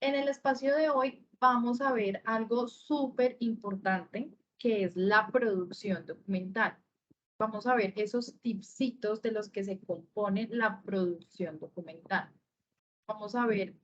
En el espacio de hoy vamos a ver algo súper importante que es la producción documental. Vamos a ver esos tipsitos de los que se compone la producción documental. Vamos a ver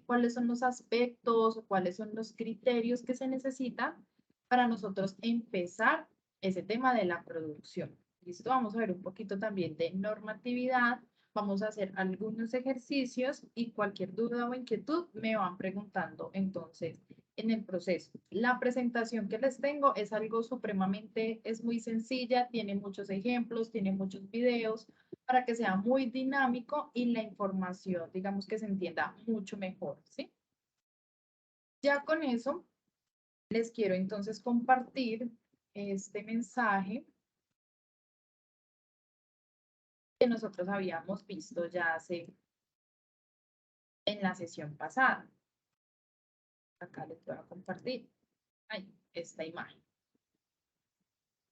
cuáles son los aspectos o cuáles son los criterios que se necesitan para nosotros empezar ese tema de la producción. ¿Listo? Vamos a ver un poquito también de normatividad. Vamos a hacer algunos ejercicios y cualquier duda o inquietud me van preguntando entonces en el proceso. La presentación que les tengo es algo supremamente, es muy sencilla, tiene muchos ejemplos, tiene muchos videos para que sea muy dinámico y la información, digamos que se entienda mucho mejor, ¿sí? Ya con eso, les quiero entonces compartir este mensaje que nosotros habíamos visto ya hace en la sesión pasada. Acá les voy a compartir esta imagen.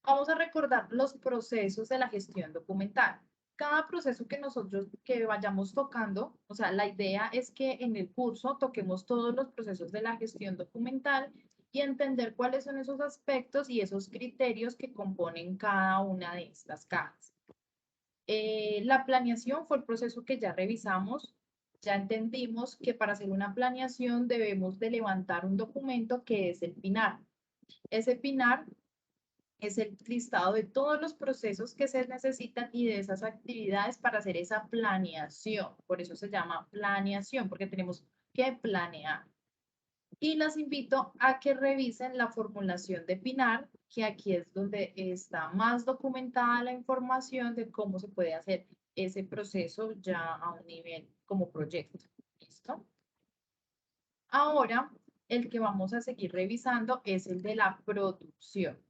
Vamos a recordar los procesos de la gestión documental. Cada proceso que nosotros que vayamos tocando, o sea, la idea es que en el curso toquemos todos los procesos de la gestión documental y entender cuáles son esos aspectos y esos criterios que componen cada una de estas cajas. La planeación fue el proceso que ya revisamos. Ya entendimos que para hacer una planeación debemos de levantar un documento que es el PINAR. Ese PINAR es el listado de todos los procesos que se necesitan y de esas actividades para hacer esa planeación. Por eso se llama planeación, porque tenemos que planear. Y las invito a que revisen la formulación de PINAR, que aquí es donde está más documentada la información de cómo se puede hacer ese proceso ya a un nivel como proyecto. ¿Listo? Ahora, el que vamos a seguir revisando es el de la producción.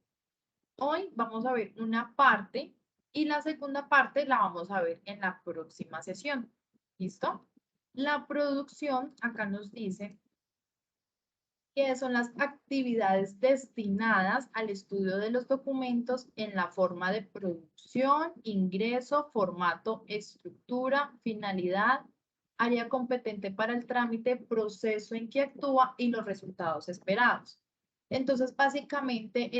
Hoy vamos a ver una parte y la segunda parte la vamos a ver en la próxima sesión. ¿Listo? La producción, acá nos dice que son las actividades destinadas al estudio de los documentos en la forma de producción, ingreso, formato, estructura, finalidad, área competente para el trámite, proceso en que actúa y los resultados esperados. Entonces, básicamente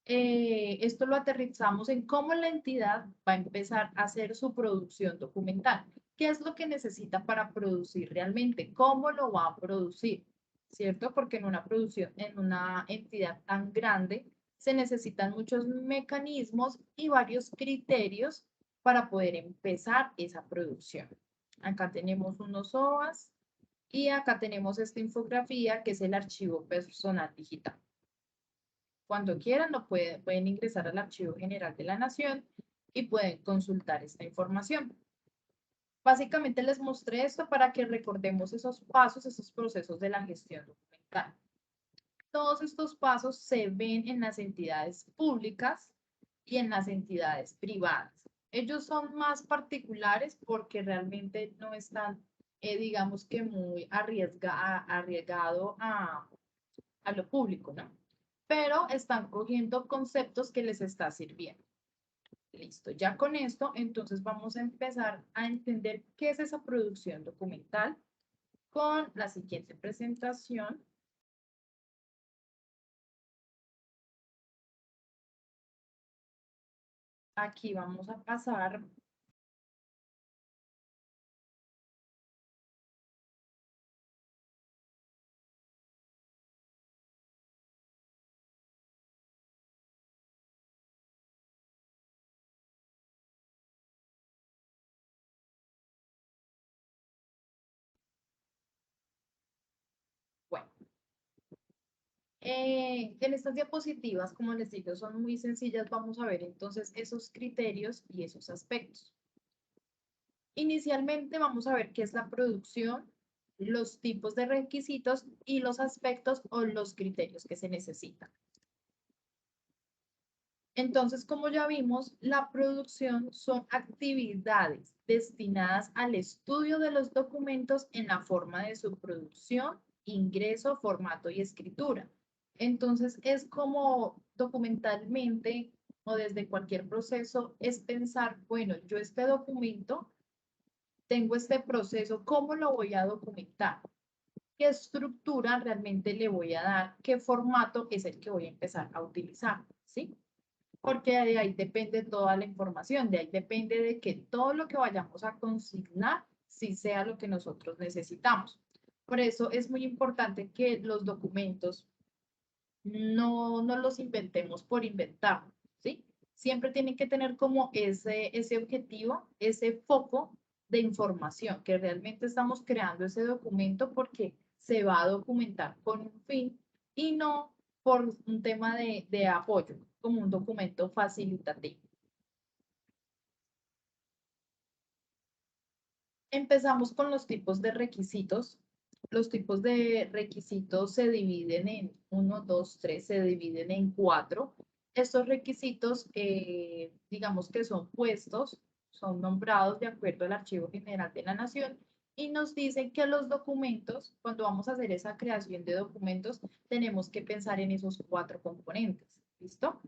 esto lo aterrizamos en cómo la entidad va a empezar a hacer su producción documental. ¿Qué es lo que necesita para producir realmente? ¿Cómo lo va a producir? ¿Cierto? Porque en una producción, en una entidad tan grande, se necesitan muchos mecanismos y varios criterios para poder empezar esa producción. Acá tenemos unos OAS y acá tenemos esta infografía que es el archivo personal digital. Cuando quieran, pueden ingresar al Archivo General de la Nación y pueden consultar esta información. Básicamente les mostré esto para que recordemos esos pasos, esos procesos de la gestión documental. Todos estos pasos se ven en las entidades públicas y en las entidades privadas. Ellos son más particulares porque realmente no están, digamos que muy arriesgado a lo público, ¿no? Pero están cogiendo conceptos que les está sirviendo. Listo, ya con esto, entonces vamos a empezar a entender qué es esa producción documental con la siguiente presentación. Aquí vamos a pasar. Bueno, en estas diapositivas, como les digo, son muy sencillas. Vamos a ver entonces esos criterios y esos aspectos. Inicialmente vamos a ver qué es la producción, los tipos de requisitos y los aspectos o los criterios que se necesitan. Entonces, como ya vimos, la producción son actividades destinadas al estudio de los documentos en la forma de su producción, ingreso, formato y escritura. Entonces, es como documentalmente o desde cualquier proceso, es pensar, bueno, yo este documento, tengo este proceso, ¿cómo lo voy a documentar? qué estructura realmente le voy a dar, qué formato es el que voy a empezar a utilizar, ¿sí? Porque de ahí depende toda la información, de ahí depende de que todo lo que vayamos a consignar sí sea lo que nosotros necesitamos. Por eso es muy importante que los documentos no los inventemos por inventar, ¿sí? Siempre tienen que tener como ese objetivo, ese foco de información, que realmente estamos creando ese documento porque se va a documentar con un fin y no por un tema de apoyo, como un documento facilitativo. Empezamos con los tipos de requisitos. Los tipos de requisitos se dividen en uno, 2, 3, se dividen en 4. Estos requisitos, digamos que son puestos, son nombrados de acuerdo al Archivo General de la Nación y nos dicen que los documentos, cuando vamos a hacer esa creación de documentos, tenemos que pensar en esos 4 componentes. ¿Listo?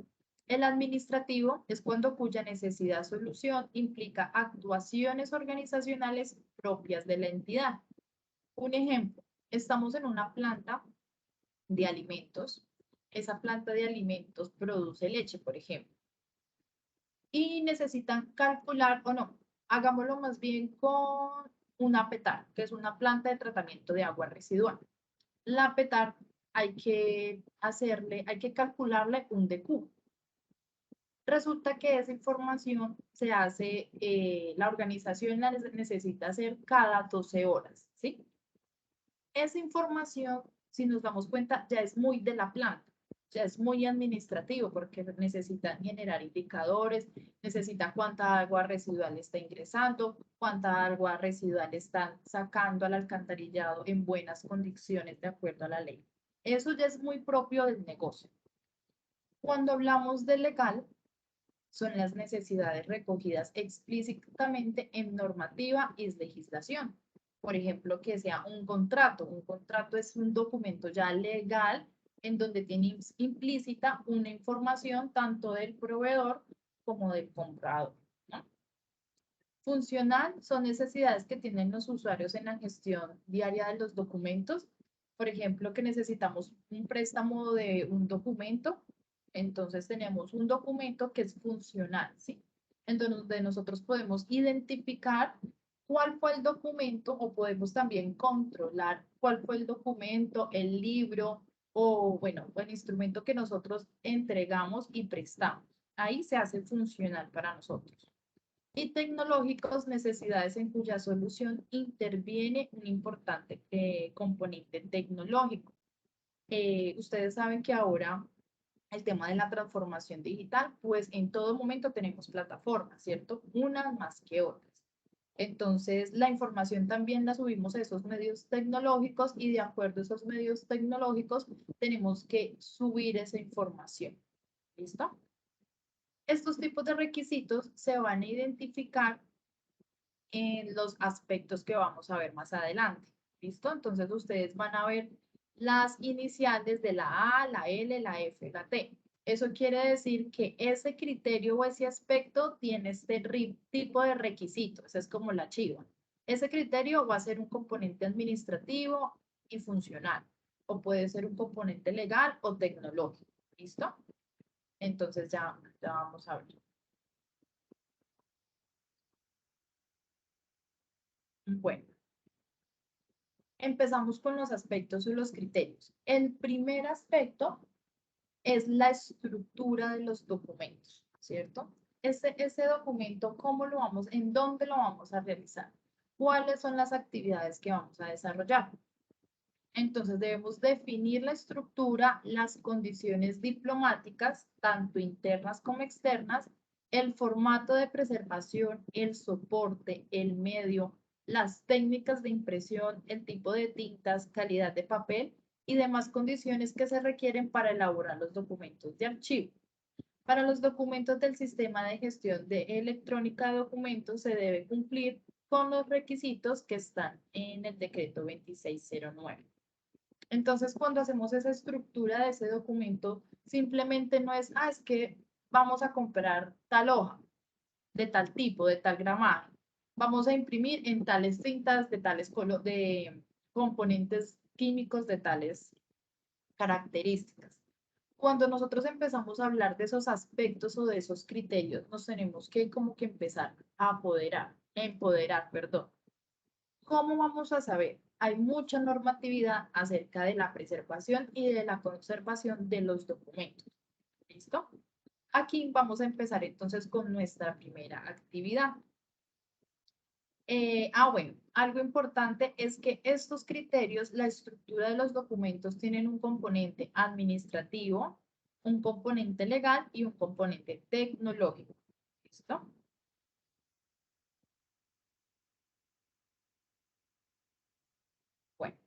El administrativo es cuando cuya necesidad solución implica actuaciones organizacionales propias de la entidad. Un ejemplo, estamos en una planta de alimentos. Esa planta de alimentos produce leche, por ejemplo, y necesitan calcular, o no, hagámoslo más bien con una PETAR, que es una planta de tratamiento de agua residual. La PETAR hay que calcularle un DQ. Resulta que esa información se hace, la organización la necesita hacer cada 12 horas, ¿sí? Esa información, si nos damos cuenta, ya es muy de la planta, ya es muy administrativo porque necesita generar indicadores, necesita cuánta agua residual está ingresando, cuánta agua residual están sacando al alcantarillado en buenas condiciones de acuerdo a la ley. Eso ya es muy propio del negocio. Cuando hablamos de legal, son las necesidades recogidas explícitamente en normativa y legislación. Por ejemplo, que sea un contrato. Un contrato es un documento ya legal en donde tiene implícita una información tanto del proveedor como del comprador, ¿no? Funcional son necesidades que tienen los usuarios en la gestión diaria de los documentos. Por ejemplo, que necesitamos un préstamo de un documento, entonces tenemos un documento que es funcional, ¿sí? En donde nosotros podemos identificar cuál fue el documento o podemos también controlar cuál fue el documento, el libro o, bueno, el instrumento que nosotros entregamos y prestamos. Ahí se hace funcional para nosotros y tecnológicos, necesidades en cuya solución interviene un importante componente tecnológico. Ustedes saben que ahora el tema de la transformación digital, pues en todo momento tenemos plataformas, ¿cierto? Unas más que otras. Entonces, la información también la subimos a esos medios tecnológicos y de acuerdo a esos medios tecnológicos tenemos que subir esa información. ¿Listo? Estos tipos de requisitos se van a identificar en los aspectos que vamos a ver más adelante. ¿Listo? Entonces ustedes van a ver las iniciales de la A, la L, la F, la T. Eso quiere decir que ese criterio o ese aspecto tiene este tipo de requisito. Esa es como la chiva. Ese criterio va a ser un componente administrativo y funcional. O puede ser un componente legal o tecnológico. ¿Listo? Entonces ya vamos a ver. Bueno. Empezamos con los aspectos y los criterios. El primer aspecto es la estructura de los documentos, ¿cierto? Ese documento, ¿cómo lo vamos, en dónde lo vamos a realizar? ¿Cuáles son las actividades que vamos a desarrollar? Entonces debemos definir la estructura, las condiciones diplomáticas, tanto internas como externas, el formato de preservación, el soporte, el medio, las técnicas de impresión, el tipo de tintas, calidad de papel y demás condiciones que se requieren para elaborar los documentos de archivo. Para los documentos del sistema de gestión de electrónica de documentos se debe cumplir con los requisitos que están en el decreto 2609. Entonces, cuando hacemos esa estructura de ese documento, simplemente no es, es que vamos a comprar tal hoja, de tal tipo, de tal gramaje. Vamos a imprimir en tales tintas, de tales de componentes químicos de tales características. Cuando nosotros empezamos a hablar de esos aspectos o de esos criterios, nos tenemos que como que empezar a empoderar, perdón. ¿Cómo vamos a saber? Hay mucha normatividad acerca de la preservación y de la conservación de los documentos. ¿Listo? Aquí vamos a empezar entonces con nuestra primera actividad. Bueno, algo importante es que estos criterios, la estructura de los documentos tienen un componente administrativo, un componente legal y un componente tecnológico. ¿Listo? Bueno,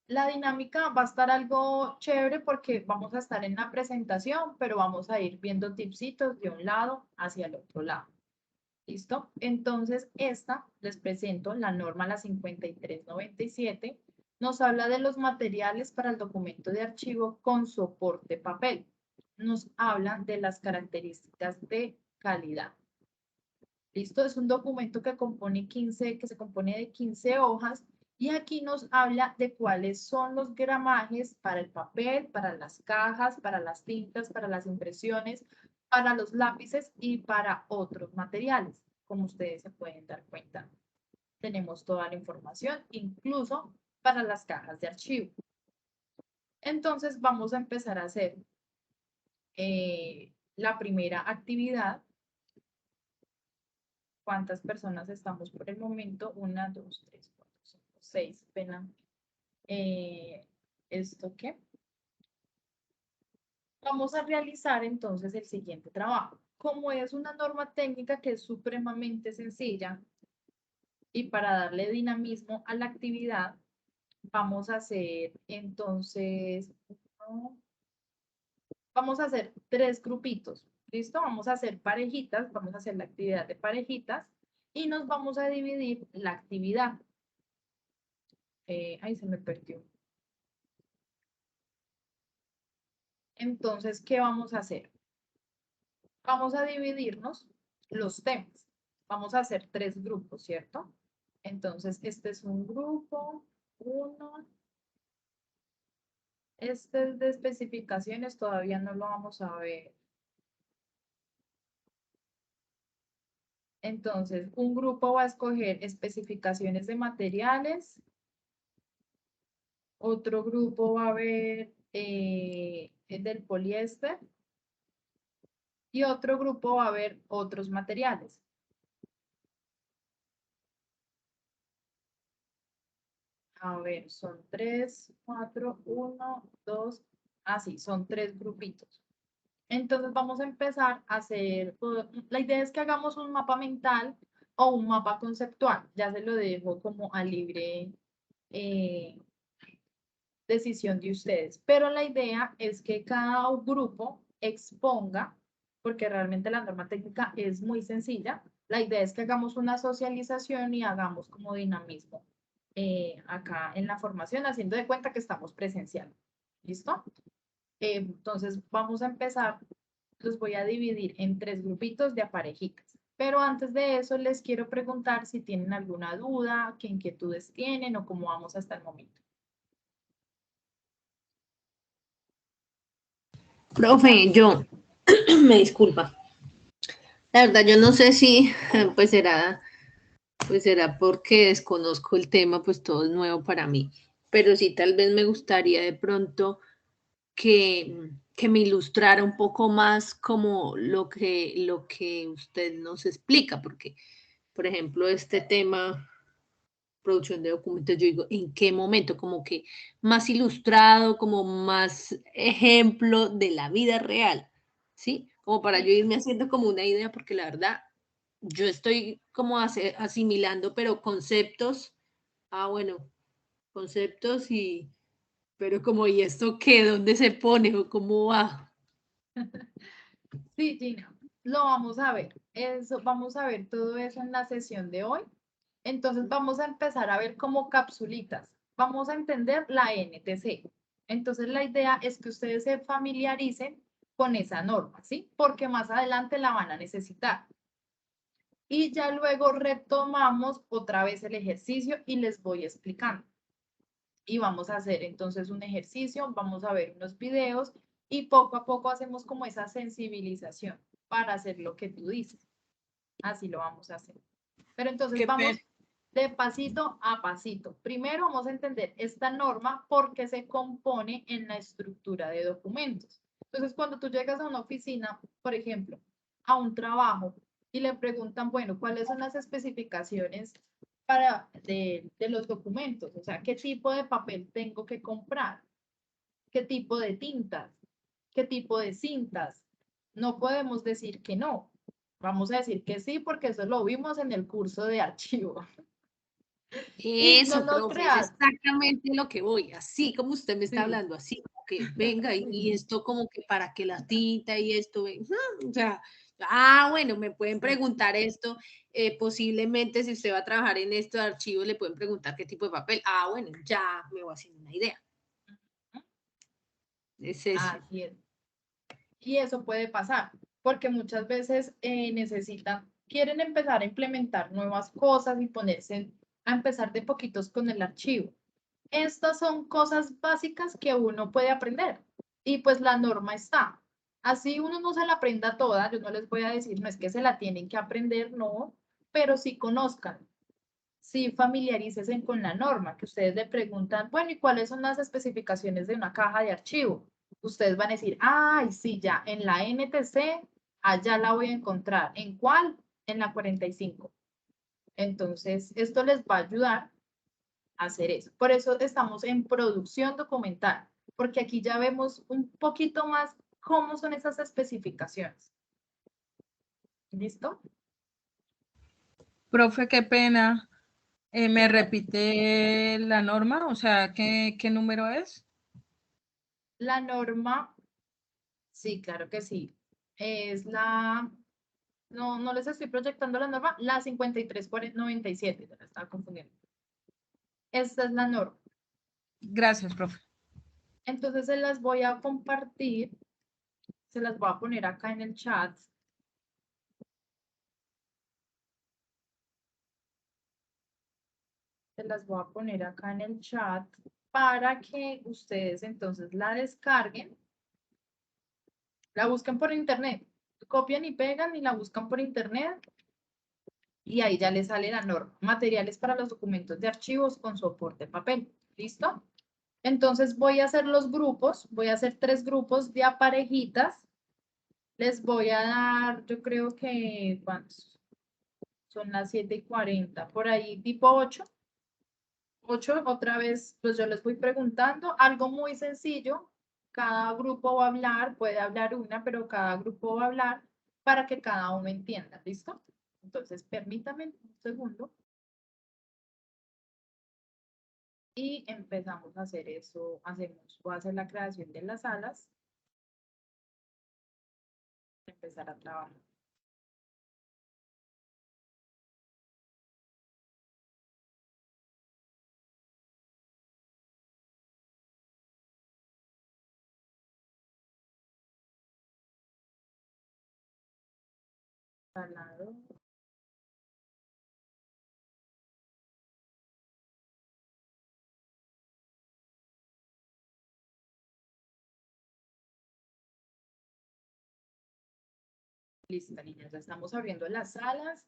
la dinámica va a estar algo chévere porque vamos a estar en la presentación, pero vamos a ir viendo tipsitos de un lado hacia el otro lado. ¿Listo? Entonces, esta, les presento la norma, la 5397, nos habla de los materiales para el documento de archivo con soporte papel. Nos habla de las características de calidad. ¿Listo? Es un documento que se compone de 15 hojas y aquí nos habla de cuáles son los gramajes para el papel, para las cajas, para las tintas, para las impresiones, para los lápices y para otros materiales. Como ustedes se pueden dar cuenta, tenemos toda la información, incluso para las cajas de archivo. Entonces vamos a empezar a hacer la primera actividad. ¿Cuántas personas estamos por el momento? 1, 2, 3, 4, 5, 6. Pena. ¿Esto qué? Vamos a realizar entonces el siguiente trabajo. Como es una norma técnica que es supremamente sencilla y para darle dinamismo a la actividad, vamos a hacer entonces, vamos a hacer 3 grupitos. ¿Listo? Vamos a hacer parejitas, vamos a hacer la actividad de parejitas y nos vamos a dividir la actividad. Ahí se me perdió. Entonces, ¿qué vamos a hacer? Vamos a dividirnos los temas. Vamos a hacer 3 grupos, ¿cierto? Entonces, este es un grupo, 1. Este es de especificaciones, todavía no lo vamos a ver. Entonces, un grupo va a escoger especificaciones de materiales. Otro grupo va a ver el del poliéster. Y otro grupo va a ver otros materiales. A ver, son 3, 4, 1, 2, así, son 3 grupitos. Entonces vamos a empezar a hacer, la idea es que hagamos un mapa mental o un mapa conceptual. Ya se lo dejo como a libre decisión de ustedes. Pero la idea es que cada grupo exponga, porque realmente la norma técnica es muy sencilla. La idea es que hagamos una socialización y hagamos como dinamismo acá en la formación, haciendo de cuenta que estamos presencial. ¿Listo? Entonces vamos a empezar, los voy a dividir en 3 grupitos de a parejitas. Pero antes de eso les quiero preguntar si tienen alguna duda, qué inquietudes tienen o cómo vamos hasta el momento. Profe, yo me disculpa. La verdad, yo no sé si pues será porque desconozco el tema, pues todo es nuevo para mí. Pero sí, tal vez me gustaría de pronto que me ilustrara un poco más como lo que usted nos explica, porque, por ejemplo, este tema, producción de documentos, yo digo, ¿en qué momento? Como que más ilustrado, como más ejemplo de la vida real, ¿sí? Como para yo Sí. irme haciendo como una idea, porque la verdad, yo estoy como asimilando, pero conceptos, bueno, conceptos pero como, ¿y esto qué? ¿Dónde se pone o cómo va? Sí, Gina, lo vamos a ver. Eso, vamos a ver todo eso en la sesión de hoy. Entonces vamos a empezar a ver como capsulitas. Vamos a entender la NTC. Entonces la idea es que ustedes se familiaricen con esa norma, ¿sí? Porque más adelante la van a necesitar. Y ya luego retomamos otra vez el ejercicio y les voy explicando. y vamos a hacer entonces un ejercicio, vamos a ver unos videos y poco a poco hacemos como esa sensibilización para hacer lo que tú dices. Así lo vamos a hacer. Pero entonces Qué pena. vamos de pasito a pasito. Primero vamos a entender esta norma porque se compone en la estructura de documentos. Entonces, cuando tú llegas a una oficina, por ejemplo, a un trabajo y le preguntan, bueno, ¿cuáles son las especificaciones de los documentos? O sea, ¿qué tipo de papel tengo que comprar? ¿Qué tipo de tintas? ¿Qué tipo de cintas? No podemos decir que no. Vamos a decir que sí, porque eso lo vimos en el curso de archivo. Y no Eso, lo profe, es creas. exactamente lo que voy, así como usted me está Sí, hablando, así como que venga y esto como que para que la tinta y esto, o sea, bueno, me pueden sí. preguntar esto, posiblemente si usted va a trabajar en esto de archivos, le pueden preguntar qué tipo de papel. Bueno, ya me voy haciendo una idea. Es eso. Así es. Y eso puede pasar, porque muchas veces quieren empezar a implementar nuevas cosas y ponerse a empezar de poquitos con el archivo. Estas son cosas básicas que uno puede aprender y pues la norma está. Así uno no se la aprenda toda, yo no les voy a decir, no es que se la tienen que aprender, no, pero sí conozcan, sí familiarícense con la norma, que ustedes le preguntan, bueno, ¿y cuáles son las especificaciones de una caja de archivo? Ustedes van a decir, ay, sí, ya, en la NTC, allá la voy a encontrar. ¿En cuál? En la 45. Entonces, esto les va a ayudar a hacer eso. Por eso estamos en producción documental, porque aquí ya vemos un poquito más cómo son esas especificaciones. ¿Listo? Profe, qué pena. ¿Me repite la norma? O sea, ¿qué número es? La norma, sí, claro que sí. Es no les estoy proyectando la norma, la 5397, ya la estaba confundiendo. Esta es la norma. Gracias, profe. Entonces se las voy a compartir, se las voy a poner acá en el chat. Se las voy a poner acá en el chat para que ustedes entonces la descarguen, la busquen por internet, copian y pegan y la buscan por internet y ahí ya les sale la norma. Materiales para los documentos de archivos con soporte papel. ¿Listo? Entonces voy a hacer los grupos, voy a hacer 3 grupos de a parejitas. Les voy a dar, yo creo que, ¿cuántos? Son las 7:40, por ahí tipo 8. 8, otra vez, pues yo les voy preguntando algo muy sencillo. Cada grupo va a hablar, puede hablar una, pero cada grupo va a hablar para que cada uno entienda. ¿Listo? Entonces, permítame un segundo y empezamos a hacer eso. Voy a hacer la creación de las salas, empezar a trabajar. Instalado. Listo, niñas, ya estamos abriendo las salas.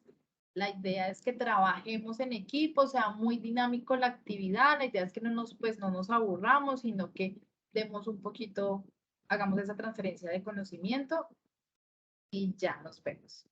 La idea es que trabajemos en equipo, sea muy dinámico la actividad. La idea es que pues, no nos aburramos, sino que demos un poquito, hagamos esa transferencia de conocimiento y ya nos vemos.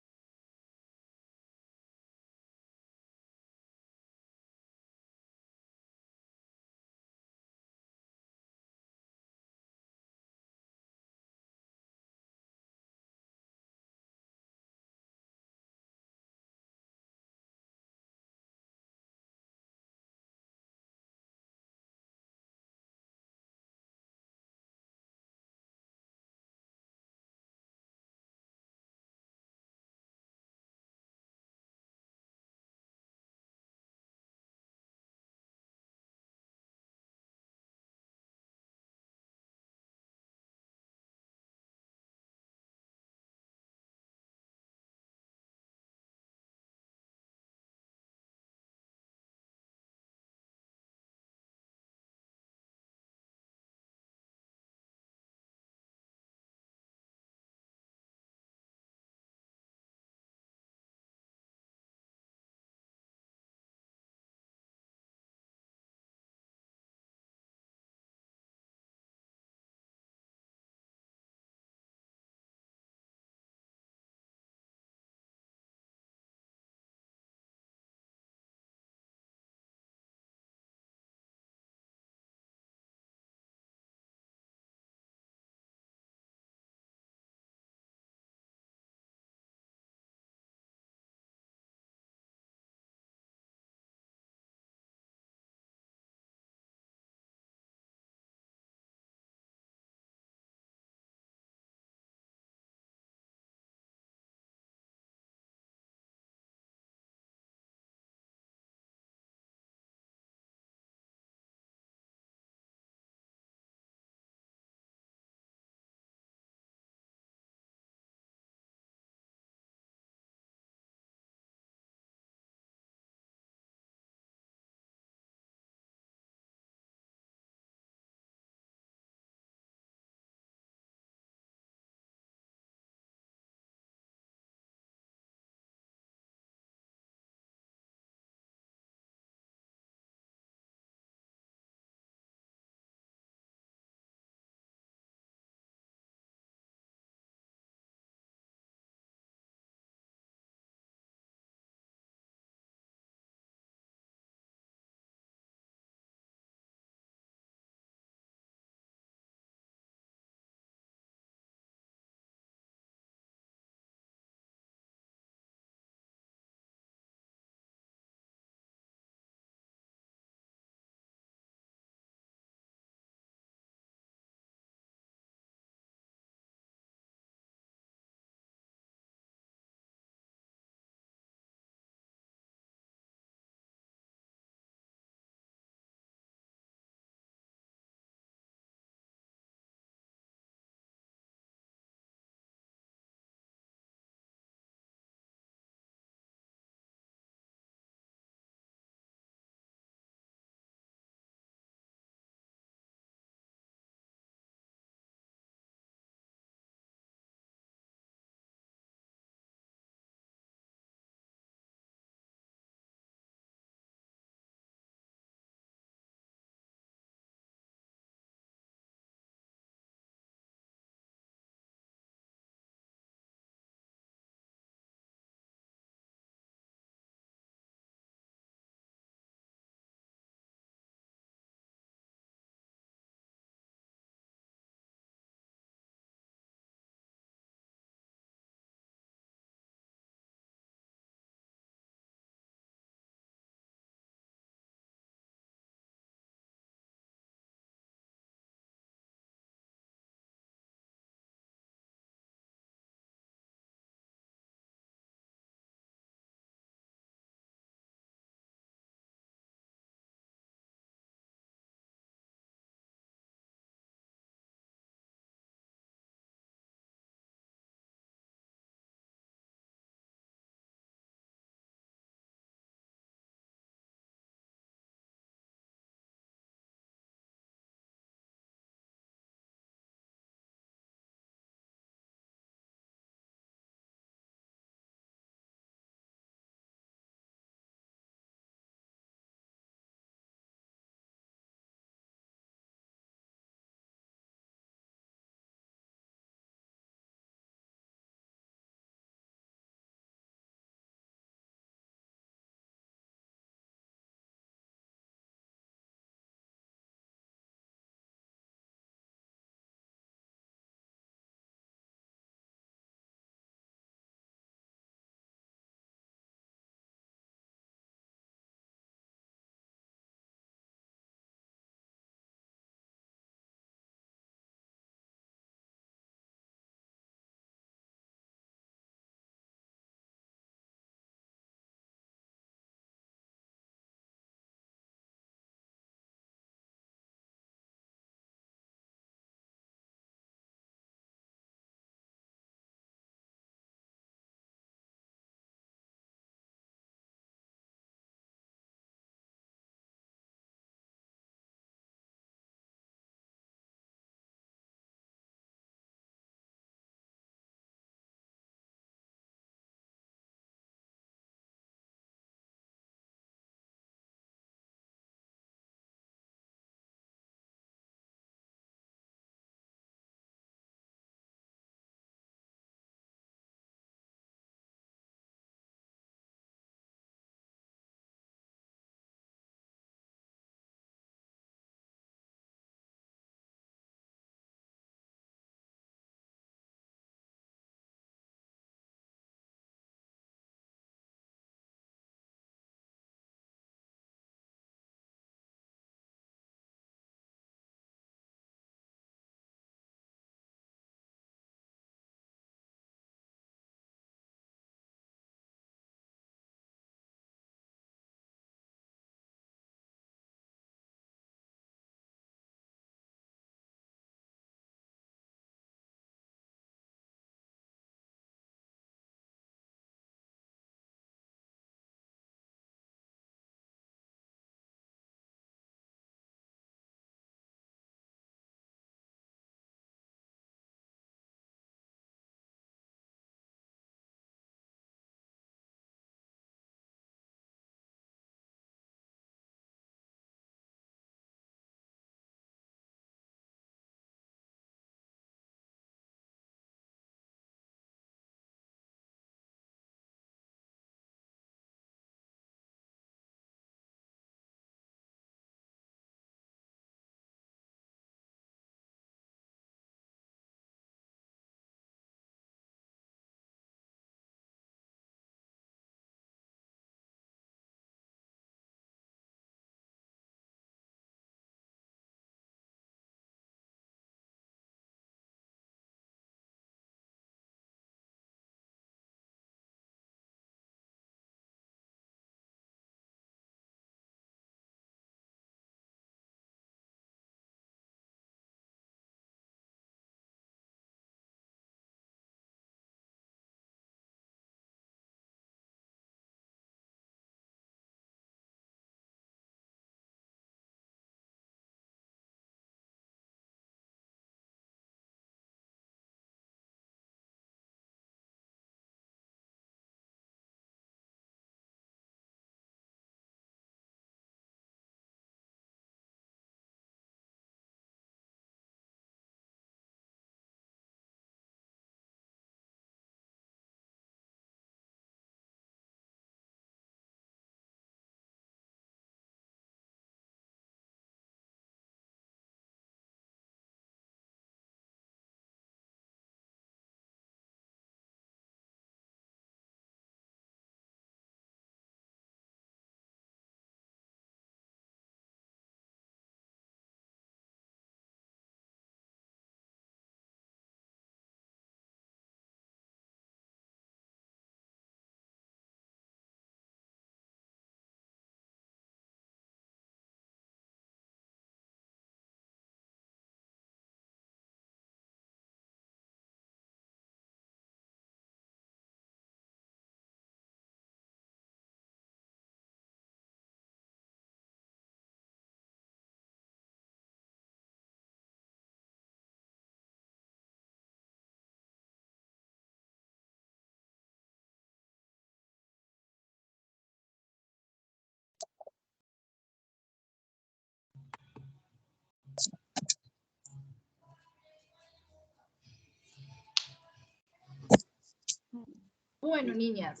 Bueno, niñas,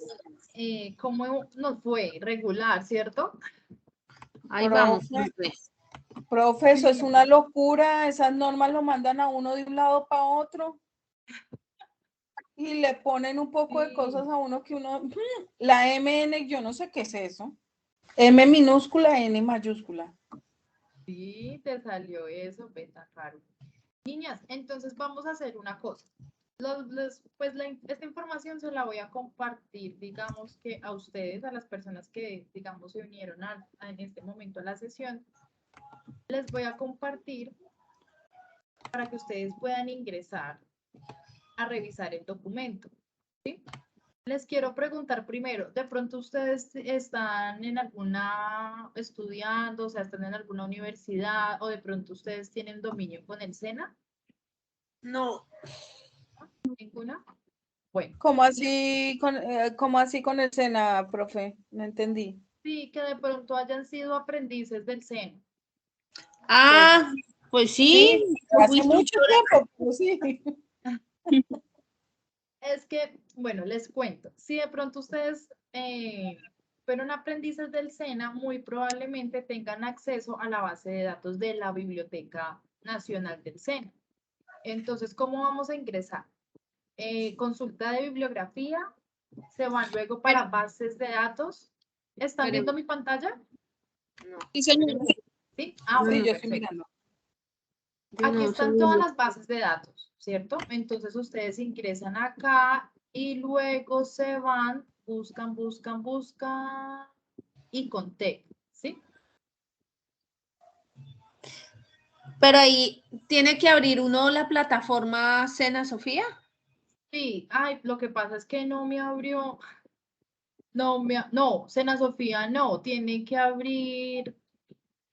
¿cómo nos fue? Regular, ¿cierto? Ahí vamos, Profe, profe. profe, eso es una locura. Esas normas lo mandan a uno de un lado para otro y le ponen un poco de cosas Sí, a uno que uno, la MN, yo no sé qué es eso. M minúscula, N mayúscula. sí, te salió eso, beta, caro. Niñas, entonces vamos a hacer una cosa. Pues esta información se la voy a compartir, digamos que a ustedes, a las personas que, digamos, se unieron en este momento a la sesión, les voy a compartir para que ustedes puedan ingresar a revisar el documento. ¿Sí? Les quiero preguntar primero, de pronto ustedes están en alguna, estudiando, o sea, están en alguna universidad, o de pronto ustedes tienen dominio con el SENA, No, ¿ninguna? Bueno, ¿Cómo así con el SENA, profe? No entendí. sí, que de pronto hayan sido aprendices del SENA. ah, pues Sí, sí, fui hace mucho instructora. tiempo, pero sí. Es que, bueno, les cuento, si de pronto ustedes fueron aprendices del SENA, muy probablemente tengan acceso a la base de datos de la Biblioteca Nacional del SENA. Entonces, ¿cómo vamos a ingresar? Consulta de bibliografía, se van luego para Pero, bases de datos. ¿Están pero, viendo mi pantalla? no, Sí, señor. Sí. Ah, no, Sí, bueno, no, yo estoy perfecto. mirando. yo Aquí no, están todas segundo. las bases de datos, ¿cierto? Entonces ustedes ingresan acá y luego se van, buscan y con T, ¿sí? Pero ahí tiene que abrir uno la plataforma Sena Sofía. Sí, ay, lo que pasa es que no me abrió, no, Sena Sofía, no, tiene que abrir,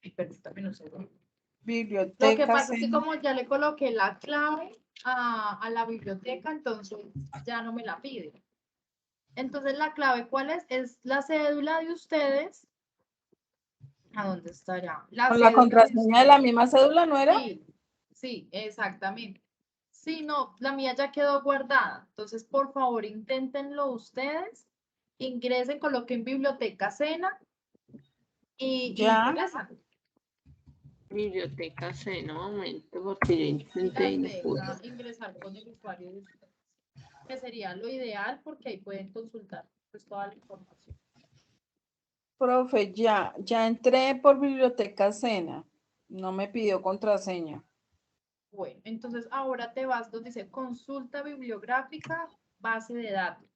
ay, permítame un segundo. Lo que Biblioteca pasa es que SENA. como ya le coloqué la clave a la biblioteca, entonces ya no me la pide. Entonces la clave, ¿cuál es? Es la cédula de ustedes. ¿A dónde estará? La Con la cédula de contraseña de la ustedes. misma cédula, ¿no era? Sí, sí, exactamente. Sí, no, la mía ya quedó guardada. Entonces, por favor, inténtenlo ustedes. Ingresen, coloquen Biblioteca Sena y Ya. ingresan. Biblioteca Sena, un momento, porque yo Y intenté y las no pude. deja ingresar con el usuario de ustedes. Que sería lo ideal porque ahí pueden consultar pues, toda la información. Profe, ya entré por Biblioteca SENA. No me pidió contraseña. Bueno, entonces ahora te vas donde dice consulta bibliográfica, base de datos.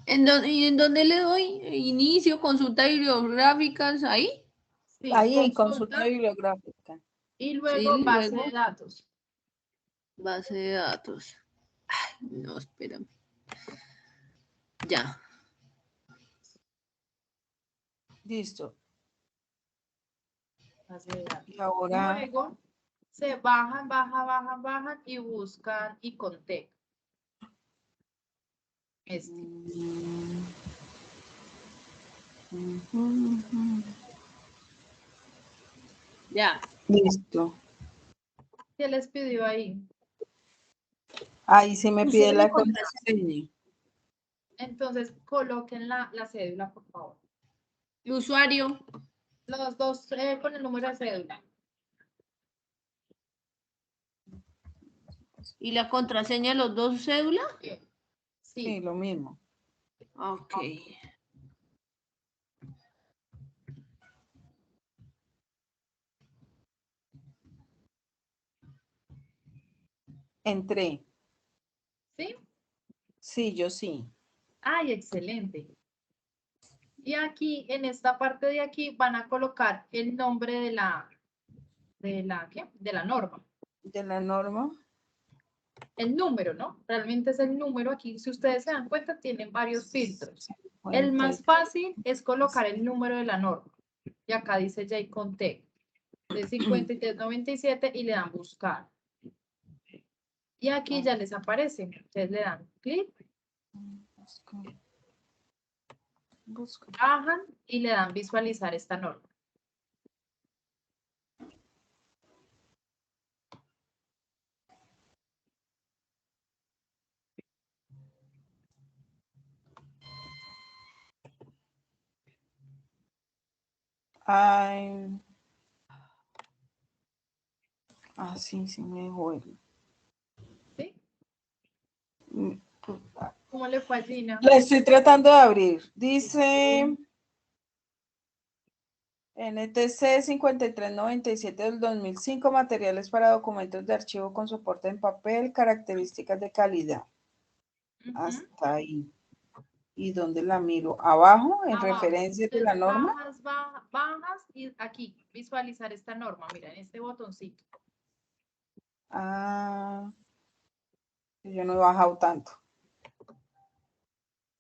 ¿Y en dónde le doy? Inicio, consulta bibliográficas, ahí. Sí, Ahí en consulta consulta bibliográfica. y luego Sí, base de luego datos. base de datos. Ay, no, espérame. Ya. Listo. Base de datos. Y ahora. Luego se bajan y buscan y conté. Este. mm, ujú. Ya. Listo. ¿Qué les pidió ahí? Ahí sí me pide Usuario y la contraseña. contraseña. Entonces coloquen la cédula, por favor. Usuario Los dos con el número de cédula. y la contraseña, los dos cédulas. Bien. Sí, Sí. lo mismo. Ok. Entré. ¿Sí? Sí, yo sí. Ay, excelente. Y aquí, en esta parte de aquí, van a colocar el nombre ¿qué? De la norma. De la norma. El número, ¿no? Realmente es el número aquí. Si ustedes se dan cuenta, tienen varios filtros. El 50 más fácil es colocar el número de la norma. Y acá dice JCONTEC de 5397 y le dan buscar. Y aquí ya les aparece. Ustedes le dan clic, Busca. bajan y le dan visualizar esta norma. Ay. Ah, sí, sí me dejó el. ¿Sí? Mm, ¿Cómo le fue a Gina? La estoy tratando de abrir. Dice NTC 5397 del 2005, materiales para documentos de archivo con soporte en papel, características de calidad. Hasta ahí. ¿Y dónde la miro? Abajo, en Abajo. referencia de la norma. Bajas y aquí, visualizar esta norma, mira, en este botoncito. Ah, yo no he bajado tanto.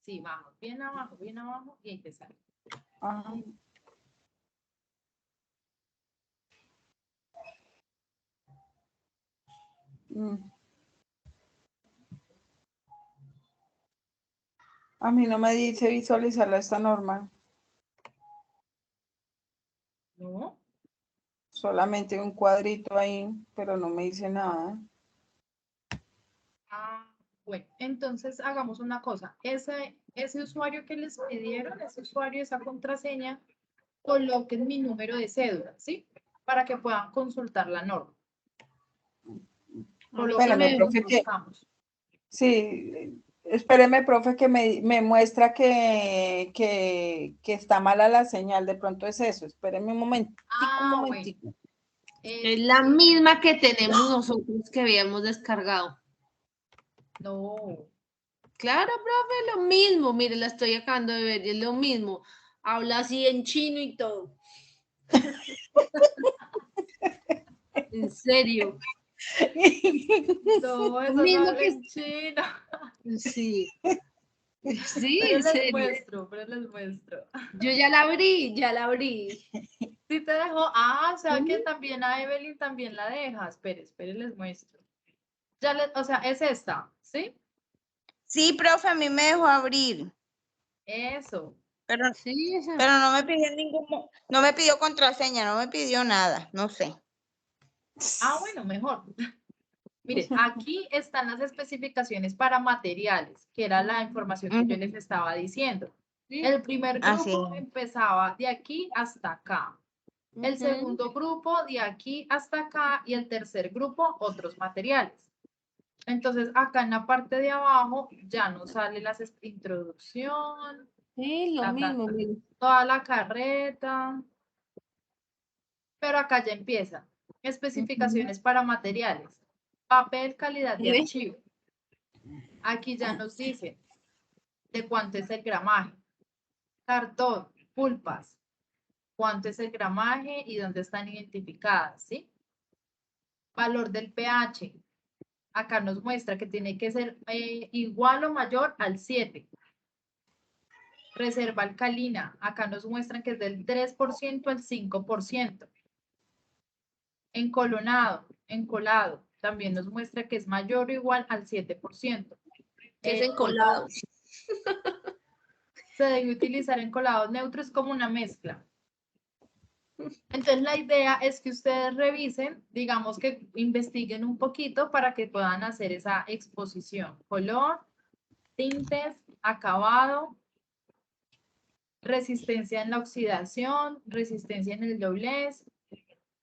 Sí, bajo, bien abajo y ahí te sale. Ah. A mí no me dice visualizarla esta norma. ¿No? Solamente un cuadrito ahí, pero no me dice nada. Ah, bueno, entonces hagamos una cosa. Ese usuario que les pidieron, ese usuario, esa contraseña, coloquen mi número de cédula, ¿sí? Para que puedan consultar la norma. Espérame, Colóquenlo, profe, que buscamos. sí, espéreme, profe, que me muestra que está mala la señal. De pronto es eso. Espéreme un momentico, un Ah, bueno. momentico. Es la misma que tenemos nosotros que habíamos descargado. No. Claro, profe, lo mismo. Mire, la estoy acabando de ver y es lo mismo. Habla así en chino y todo. En serio. No, Lo eso no mismo habla que... en chino. Sí. Sí, Pero en les serio. muestro, pero les muestro. Yo ya la abrí, ya la abrí. Sí te dejo. Ah, o sea que Sí. también a Evelyn también la deja. Espere, les muestro. Ya o sea, es esta, ¿sí? Sí, profe, a mí me dejó abrir, Eso. pero Sí, esa. no me pidió no me pidió contraseña, no me pidió nada, no sé. Ah, bueno, mejor. Mire, aquí están las especificaciones para materiales, que era la información que yo les estaba diciendo. Sí. El primer Así grupo es. empezaba de aquí hasta acá. El Ujú. segundo grupo de aquí hasta acá y el tercer grupo otros materiales. Entonces acá en la parte de abajo ya nos sale la introducción, Sí, lo mismo. Mire. toda la carreta, pero acá ya empieza. Especificaciones para materiales, papel, calidad de ¿Sí ve? archivo. Aquí ya nos dice de cuánto es el gramaje, cartón, pulpas, cuánto es el gramaje y dónde están identificadas, ¿sí? Valor del pH. Acá nos muestra que tiene que ser igual o mayor al 7. Reserva alcalina. Acá nos muestran que es del 3% al 5%. Encolado. También nos muestra que es mayor o igual al 7%. Que es El encolado. color. Se debe utilizar encolados neutros como una mezcla. Entonces la idea es que ustedes revisen, digamos que investiguen un poquito para que puedan hacer esa exposición. Color, tintes, acabado, resistencia en la oxidación, resistencia en el doblez,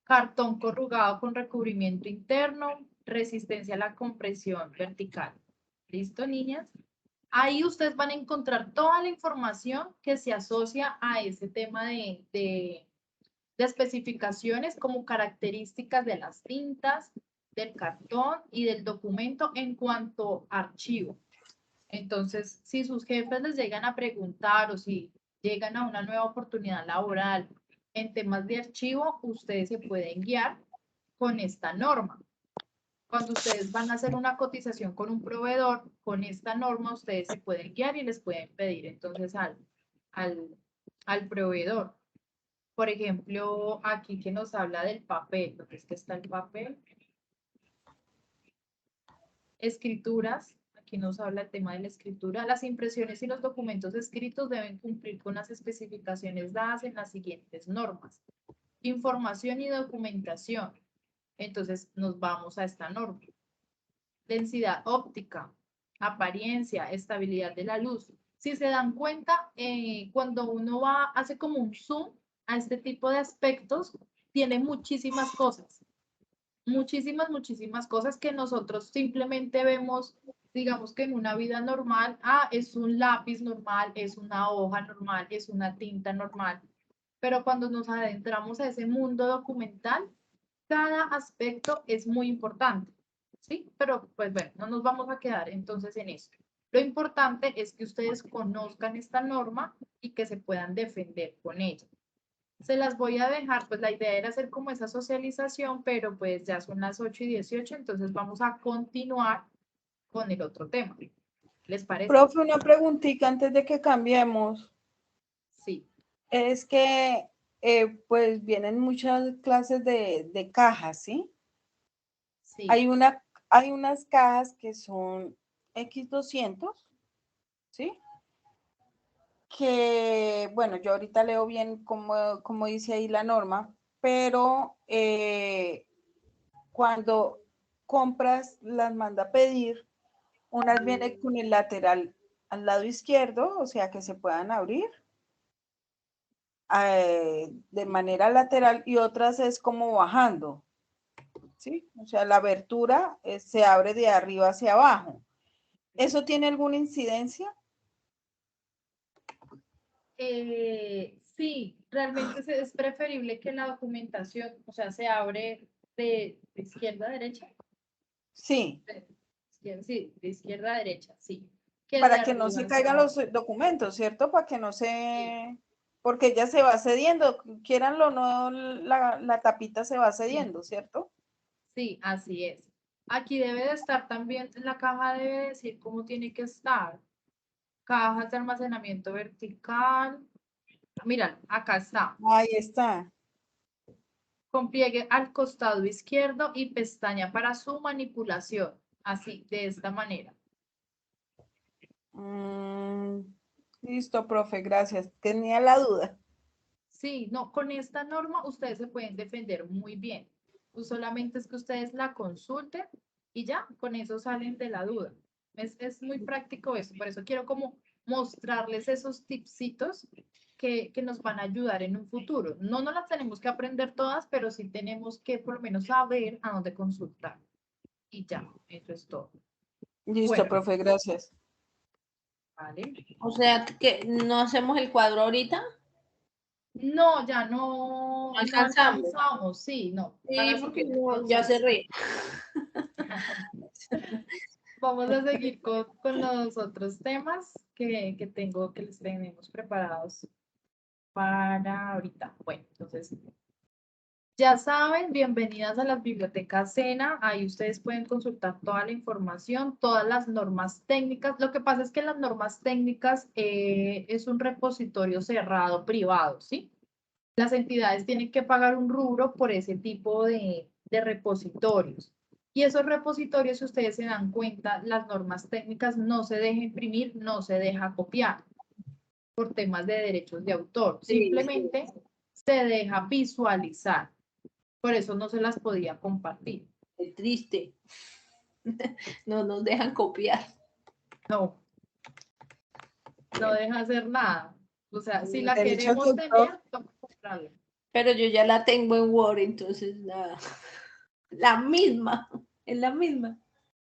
cartón corrugado con recubrimiento interno, resistencia a la compresión vertical. ¿Listo, niñas? Ahí ustedes van a encontrar toda la información que se asocia a ese tema de especificaciones como características de las tintas, del cartón y del documento en cuanto a archivo. Entonces, si sus jefes les llegan a preguntar o si llegan a una nueva oportunidad laboral en temas de archivo, ustedes se pueden guiar con esta norma. Cuando ustedes van a hacer una cotización con un proveedor, con esta norma ustedes se pueden guiar y les pueden pedir entonces al proveedor. Por ejemplo, aquí que nos habla del papel, ¿dónde es que está el papel? Escrituras, aquí nos habla el tema de la escritura. Las impresiones y los documentos escritos deben cumplir con las especificaciones dadas en las siguientes normas. Información y documentación. Entonces nos vamos a esta norma. Densidad óptica, apariencia, estabilidad de la luz. Si se dan cuenta, cuando uno hace como un zoom a este tipo de aspectos, tiene muchísimas cosas. Muchísimas cosas que nosotros simplemente vemos, digamos que en una vida normal, es un lápiz normal, es una hoja normal, es una tinta normal. Pero cuando nos adentramos a ese mundo documental, cada aspecto es muy importante, ¿sí? Pero pues bueno, no nos vamos a quedar entonces en eso. Lo importante es que ustedes conozcan esta norma y que se puedan defender con ella. Se las voy a dejar, pues la idea era hacer como esa socialización, pero pues ya son las 8:18, entonces vamos a continuar con el otro tema. ¿Les parece? Profe, una preguntita antes de que cambiemos. Sí. Es que pues vienen muchas clases de cajas, ¿sí? Sí. Hay unas cajas que son X200, ¿sí? Que, bueno, yo ahorita leo bien como dice ahí la norma, pero cuando compras, las manda a pedir, unas vienen con el lateral al lado izquierdo, o sea, que se puedan abrir de manera lateral, y otras es como bajando, ¿sí? O sea, la abertura se abre de arriba hacia abajo. ¿Eso tiene alguna incidencia? Sí, realmente es preferible que la documentación, o sea, se abre de izquierda a derecha. Sí. Sí, de izquierda a derecha, sí. Para que no se caigan los documentos, ¿cierto? Para que no se... Porque ya se va cediendo, quieranlo o no, la tapita se va cediendo, ¿cierto? Sí, así es. Aquí debe de estar también, la caja debe decir cómo tiene que estar. Cajas de almacenamiento vertical. Mira, acá está. Ahí está. Con pliegue al costado izquierdo y pestaña para su manipulación. Así, de esta manera. Listo, profe, gracias. Tenía la duda. Sí, no, con esta norma ustedes se pueden defender muy bien. Pues solamente es que ustedes la consulten y ya, con eso salen de la duda. Es muy práctico eso, por eso quiero como mostrarles esos tipsitos que nos van a ayudar en un futuro. No nos las tenemos que aprender todas, pero sí tenemos que por lo menos saber a dónde consultar. Y ya, eso es todo. Listo, Bueno. profe, gracias. Vale. O sea, que no hacemos el cuadro ahorita. No, ya no alcanzamos, sí, no. Sí, porque no, ya cerré. Vamos a seguir con los otros temas que les tenemos preparados para ahorita. Bueno, entonces, ya saben, bienvenidas a las bibliotecas SENA. Ahí ustedes pueden consultar toda la información, todas las normas técnicas. Lo que pasa es que las normas técnicas es un repositorio cerrado, privado, ¿sí? Las entidades tienen que pagar un rubro por ese tipo de repositorios. Y esos repositorios, si ustedes se dan cuenta, las normas técnicas no se deja imprimir, no se deja copiar por temas de derechos de autor. Simplemente se deja visualizar. Por eso no se las podía compartir. Es triste. No nos dejan copiar. No. No deja hacer nada. O sea, si la Derechos queremos de autor. tener, toca comprarla. Pero yo ya la tengo en Word, entonces nada. La misma, es la misma.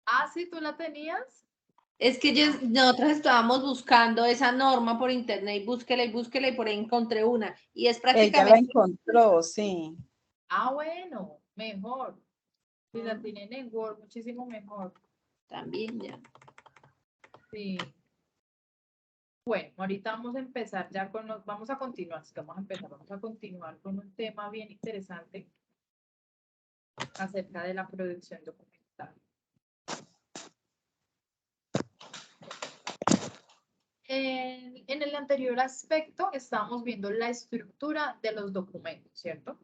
Ah, sí, ¿tú la tenías? Es que nosotros estábamos buscando esa norma por internet y búsquela y por ahí encontré una. Y es Ella la prácticamente... encontró, sí. Ah, bueno, mejor. Si la tienen en Word, muchísimo mejor. También ya. Sí. Bueno, ahorita vamos a empezar ya vamos a continuar, es que vamos a continuar con un tema bien interesante acerca de la producción documental. En el anterior aspecto estábamos viendo la estructura de los documentos, ¿cierto?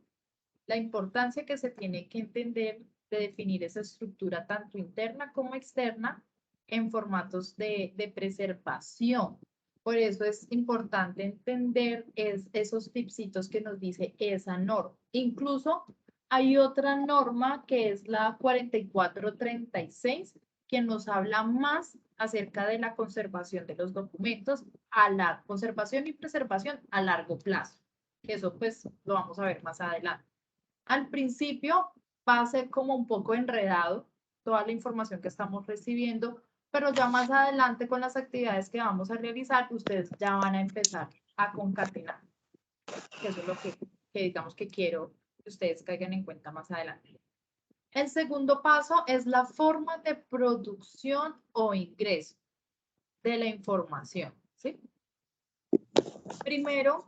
La importancia que se tiene que entender de definir esa estructura tanto interna como externa en formatos de preservación. Por eso es importante entender esos tipsitos que nos dice esa norma. Incluso hay otra norma que es la 4436, que nos habla más acerca de la conservación de los documentos, a la conservación y preservación a largo plazo. que eso pues lo vamos a ver más adelante. Al principio va a ser como un poco enredado toda la información que estamos recibiendo, pero ya más adelante con las actividades que vamos a realizar, ustedes ya van a empezar a concatenar, que eso es lo que digamos que quiero que ustedes caigan en cuenta más adelante. El segundo paso es la forma de producción o ingreso de la información, ¿sí? Primero,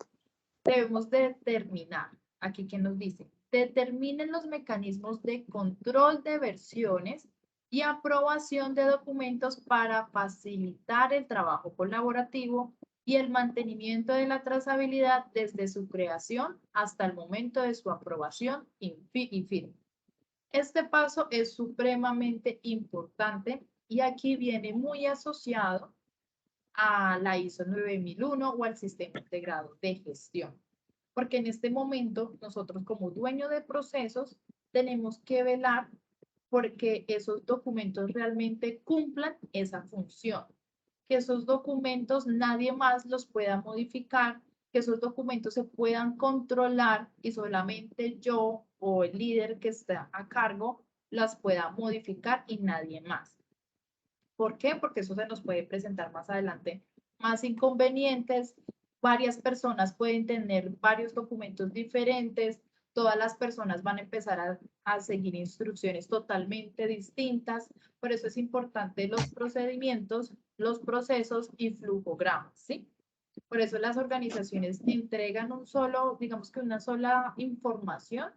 debemos determinar, aquí que nos dice, determinen los mecanismos de control de versiones y aprobación de documentos para facilitar el trabajo colaborativo y el mantenimiento de la trazabilidad desde su creación hasta el momento de su aprobación y firma. Este paso es supremamente importante y aquí viene muy asociado a la ISO 9001 o al sistema integrado de gestión. Porque en este momento nosotros como dueño de procesos tenemos que velar porque esos documentos realmente cumplan esa función. Que esos documentos nadie más los pueda modificar, que esos documentos se puedan controlar y solamente yo o el líder que está a cargo las pueda modificar y nadie más. ¿Por qué? Porque eso se nos puede presentar más adelante más inconvenientes. Varias personas pueden tener varios documentos diferentes. Todas las personas van a empezar a seguir instrucciones totalmente distintas. Por eso es importante los procedimientos, los procesos y flujogramas, ¿sí? Por eso las organizaciones entregan un solo, digamos que una sola información,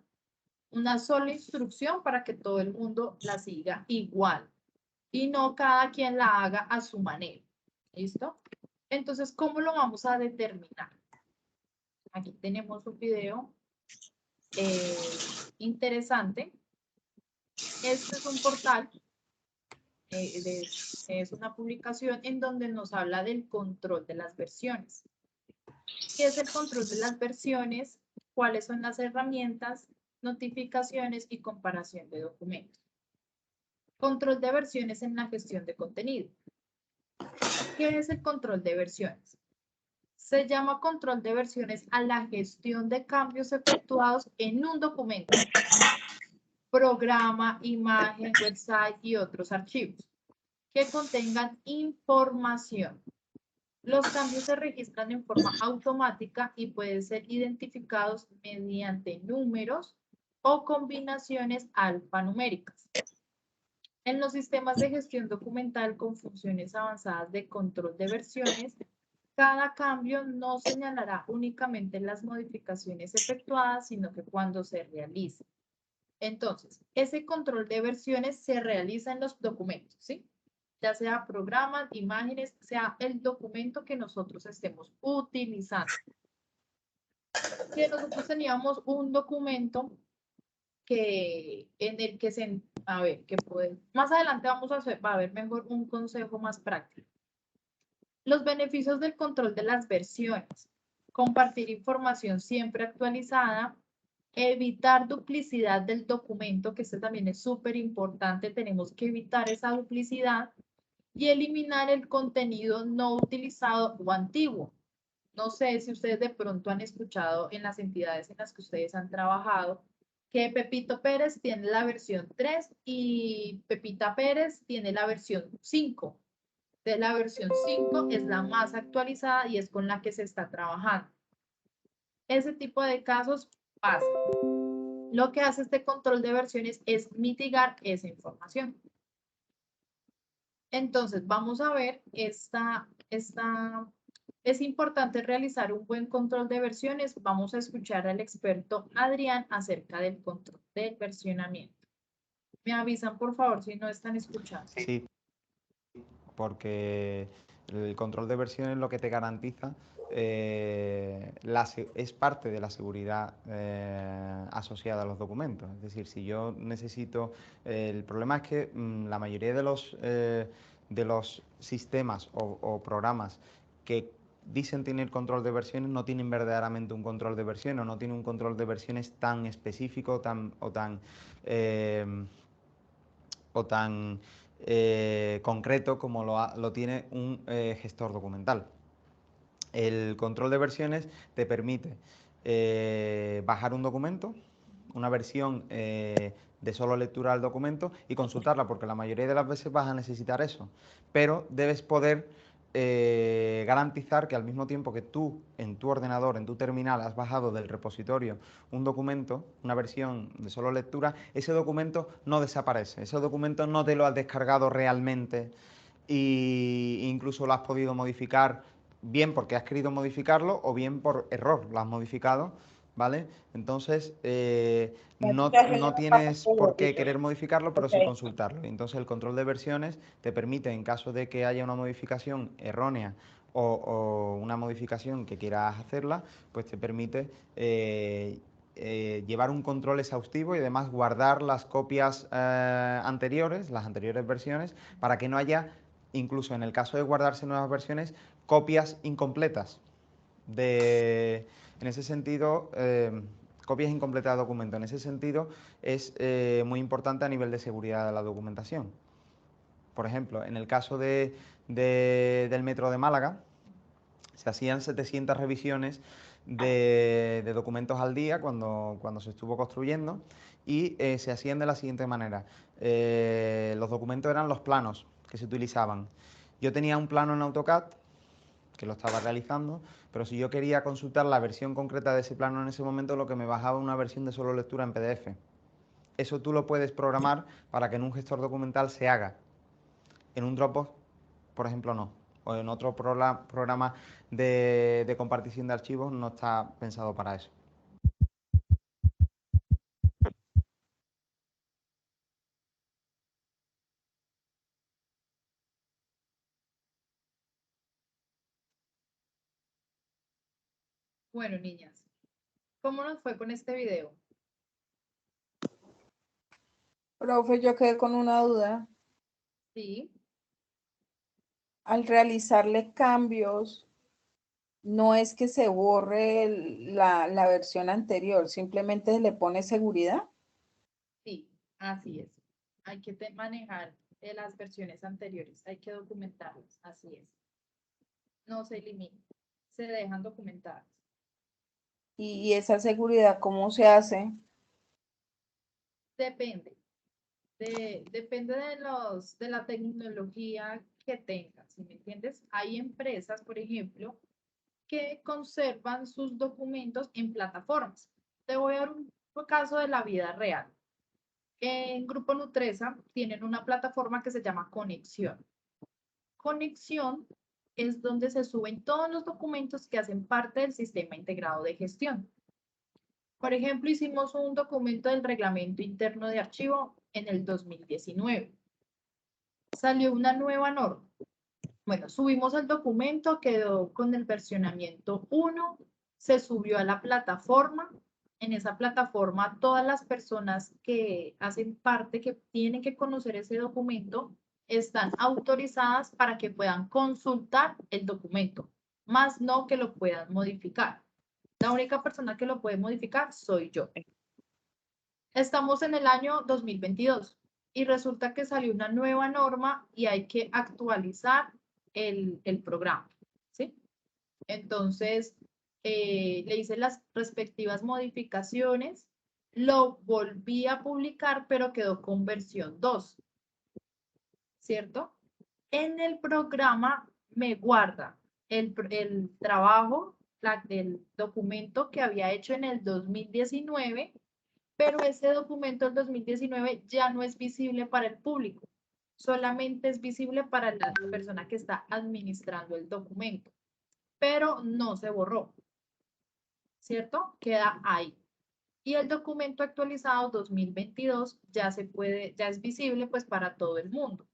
una sola instrucción para que todo el mundo la siga igual y no cada quien la haga a su manera. ¿Listo? Entonces, ¿cómo lo vamos a determinar? Aquí tenemos un video interesante. Este es un portal, es una publicación en donde nos habla del control de las versiones. ¿Qué es el control de las versiones? ¿Cuáles son las herramientas, notificaciones y comparación de documentos? Control de versiones en la gestión de contenido. ¿Qué es el control de versiones? Se llama control de versiones a la gestión de cambios efectuados en un documento, programa, imagen, website y otros archivos que contengan información. Los cambios se registran en forma automática y pueden ser identificados mediante números o combinaciones alfanuméricas. En los sistemas de gestión documental con funciones avanzadas de control de versiones, cada cambio no señalará únicamente las modificaciones efectuadas, sino que cuando se realice. Entonces, ese control de versiones se realiza en los documentos, ¿sí? Ya sea programas, imágenes, sea el documento que nosotros estemos utilizando. Si nosotros teníamos un documento en el que a ver, más adelante vamos a ver mejor un consejo más práctico. Los beneficios del control de las versiones. Compartir información siempre actualizada. Evitar duplicidad del documento, que este también es súper importante. Tenemos que evitar esa duplicidad. Y eliminar el contenido no utilizado o antiguo. No sé si ustedes de pronto han escuchado en las entidades en las que ustedes han trabajado que Pepito Pérez tiene la versión 3 y Pepita Pérez tiene la versión 5. De la versión 5 es la más actualizada y es con la que se está trabajando. Ese tipo de casos pasa. Lo que hace este control de versiones es mitigar esa información. Entonces, vamos a ver, es importante realizar un buen control de versiones. Vamos a escuchar al experto Adrián acerca del control del versionamiento. Me avisan, por favor, si no están escuchando. Sí, porque el control de versiones lo que te garantiza es parte de la seguridad asociada a los documentos. Es decir, si yo necesito... el problema es que la mayoría de los sistemas o programas que dicen tener control de versiones no tienen verdaderamente un control de versiones o no tienen un control de versiones tan específico o tan concreto como lo tiene un gestor documental. El control de versiones te permite bajar un documento, una versión de solo lectura del documento y consultarla, porque la mayoría de las veces vas a necesitar eso, pero debes poder garantizar que al mismo tiempo que tú en tu ordenador, en tu terminal, has bajado del repositorio un documento, una versión de solo lectura, ese documento no desaparece, ese documento no te lo has descargado realmente e incluso lo has podido modificar bien porque has querido modificarlo o bien por error lo has modificado, ¿vale? Entonces, no tienes por qué querer modificarlo, pero sí consultarlo. Entonces, el control de versiones te permite, en caso de que haya una modificación errónea o una modificación que quieras hacerla, pues te permite llevar un control exhaustivo y además guardar las copias anteriores, las anteriores versiones, para que no haya, incluso en el caso de guardarse nuevas versiones, copias incompletas en ese sentido, copias incompletas de documento. En ese sentido, es muy importante a nivel de seguridad de la documentación. Por ejemplo, en el caso del Metro de Málaga, se hacían 700 revisiones de documentos al día cuando se estuvo construyendo y se hacían de la siguiente manera. Los documentos eran los planos que se utilizaban. Yo tenía un plano en AutoCAD que lo estaba realizando, pero si yo quería consultar la versión concreta de ese plano en ese momento, lo que me bajaba una versión de solo lectura en PDF. Eso tú lo puedes programar para que en un gestor documental se haga. En un Dropbox, por ejemplo, no. O en otro programa de compartición de archivos no está pensado para eso. Bueno, niñas, ¿cómo nos fue con este video? Profe, yo quedé con una duda. Sí. Al realizarle cambios, no es que se borre la versión anterior, simplemente se le pone seguridad. Sí, así es. Hay que manejar las versiones anteriores, hay que documentarlas, así es. No se eliminan, se dejan documentadas. Y esa seguridad, ¿cómo se hace? Depende, depende de la tecnología que tengas, ¿sí me entiendes? Hay empresas, por ejemplo, que conservan sus documentos en plataformas. Te voy a dar un caso de la vida real. En Grupo Nutresa tienen una plataforma que se llama Conexión. Conexión es donde se suben todos los documentos que hacen parte del sistema integrado de gestión. Por ejemplo, hicimos un documento del reglamento interno de archivo en el 2019. Salió una nueva norma. Bueno, subimos el documento, quedó con el versionamiento 1, se subió a la plataforma. En esa plataforma, todas las personas que hacen parte, que tienen que conocer ese documento, están autorizadas para que puedan consultar el documento, más no que lo puedan modificar. La única persona que lo puede modificar soy yo. Estamos en el año 2022 y resulta que salió una nueva norma y hay que actualizar el programa, ¿sí? Entonces, le hice las respectivas modificaciones, lo volví a publicar, pero quedó con versión 2, ¿cierto? En el programa me guarda el trabajo, el documento que había hecho en el 2019, pero ese documento del 2019 ya no es visible para el público, solamente es visible para la persona que está administrando el documento, pero no se borró, ¿cierto? Queda ahí. Y el documento actualizado 2022 ya ya es visible pues para todo el mundo.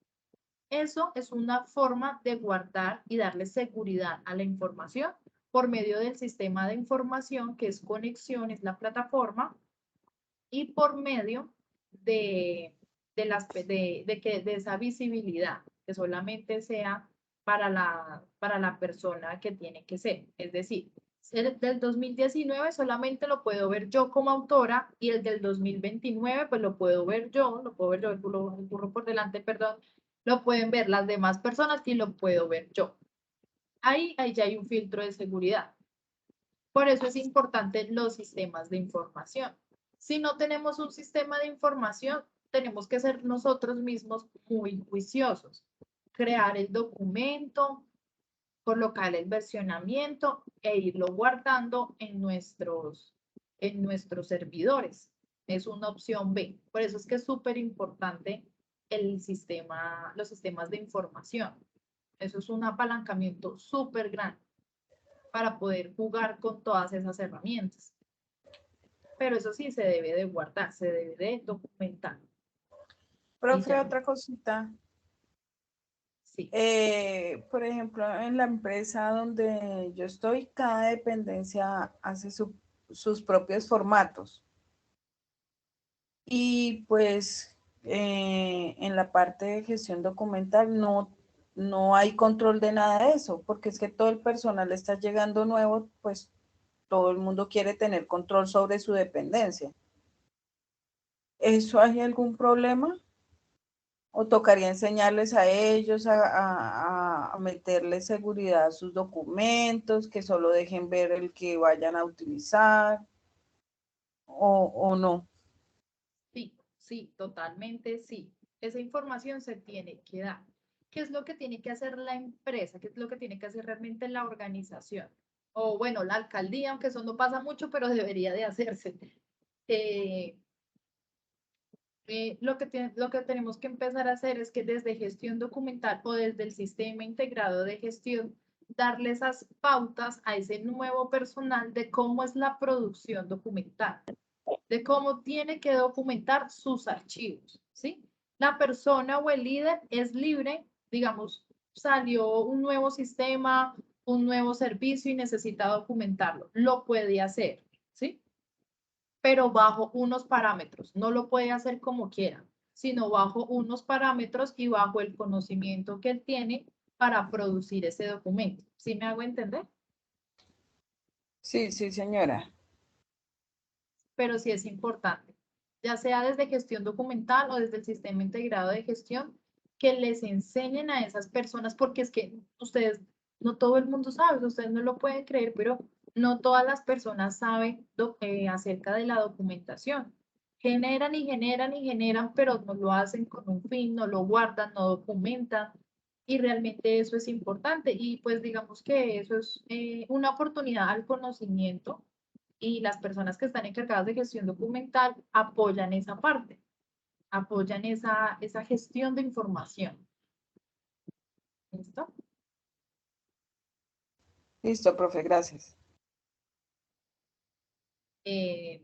Eso es una forma de guardar y darle seguridad a la información por medio del sistema de información que es Conexión, es la plataforma, y por medio de esa visibilidad, que solamente sea para la persona que tiene que ser. Es decir, el del 2019 solamente lo puedo ver yo como autora y el del 2029 pues lo puedo ver yo, el burro por delante, perdón, lo pueden ver las demás personas y lo puedo ver yo. Ahí ya hay un filtro de seguridad. Por eso es importante los sistemas de información. Si no tenemos un sistema de información, tenemos que ser nosotros mismos muy juiciosos. Crear el documento, colocar el versionamiento e irlo guardando en nuestros servidores. Es una opción B. Por eso es que es súper importante los sistemas de información. Eso es un apalancamiento súper grande para poder jugar con todas esas herramientas. Pero eso sí se debe de guardar, se debe de documentar. Profe, otra cosita. Sí. Por ejemplo, en la empresa donde yo estoy, cada dependencia hace sus propios formatos. Y pues en la parte de gestión documental no hay control de nada de eso, porque es que todo el personal está llegando nuevo, pues todo el mundo quiere tener control sobre su dependencia. ¿Eso hay algún problema? ¿O tocaría enseñarles a ellos a meterle seguridad a sus documentos, que solo dejen ver el que vayan a utilizar? ¿O no? Sí, totalmente sí. Esa información se tiene que dar. ¿Qué es lo que tiene que hacer la empresa? ¿Qué es lo que tiene que hacer realmente la organización? O bueno, la alcaldía, aunque eso no pasa mucho, pero debería de hacerse. Lo que tenemos que empezar a hacer es que desde gestión documental o desde el sistema integrado de gestión, darle esas pautas a ese nuevo personal de cómo es la producción documental, de cómo tiene que documentar sus archivos, ¿sí? La persona o el líder es libre, digamos, salió un nuevo sistema, un nuevo servicio y necesita documentarlo, lo puede hacer, ¿sí? Pero bajo unos parámetros. No lo puede hacer como quiera, sino bajo unos parámetros y bajo el conocimiento que él tiene para producir ese documento. ¿Sí me hago entender? Sí, señora. Pero sí es importante, ya sea desde gestión documental o desde el sistema integrado de gestión, que les enseñen a esas personas, porque es que ustedes, no todo el mundo sabe, ustedes no lo pueden creer, pero no todas las personas saben acerca de la documentación. Generan y generan y generan, pero no lo hacen con un fin, no lo guardan, no documentan. Y realmente eso es importante. Y pues digamos que eso es una oportunidad al conocimiento y las personas que están encargadas de gestión documental apoyan esa parte, apoyan esa gestión de información. ¿Listo? Listo, profe, gracias.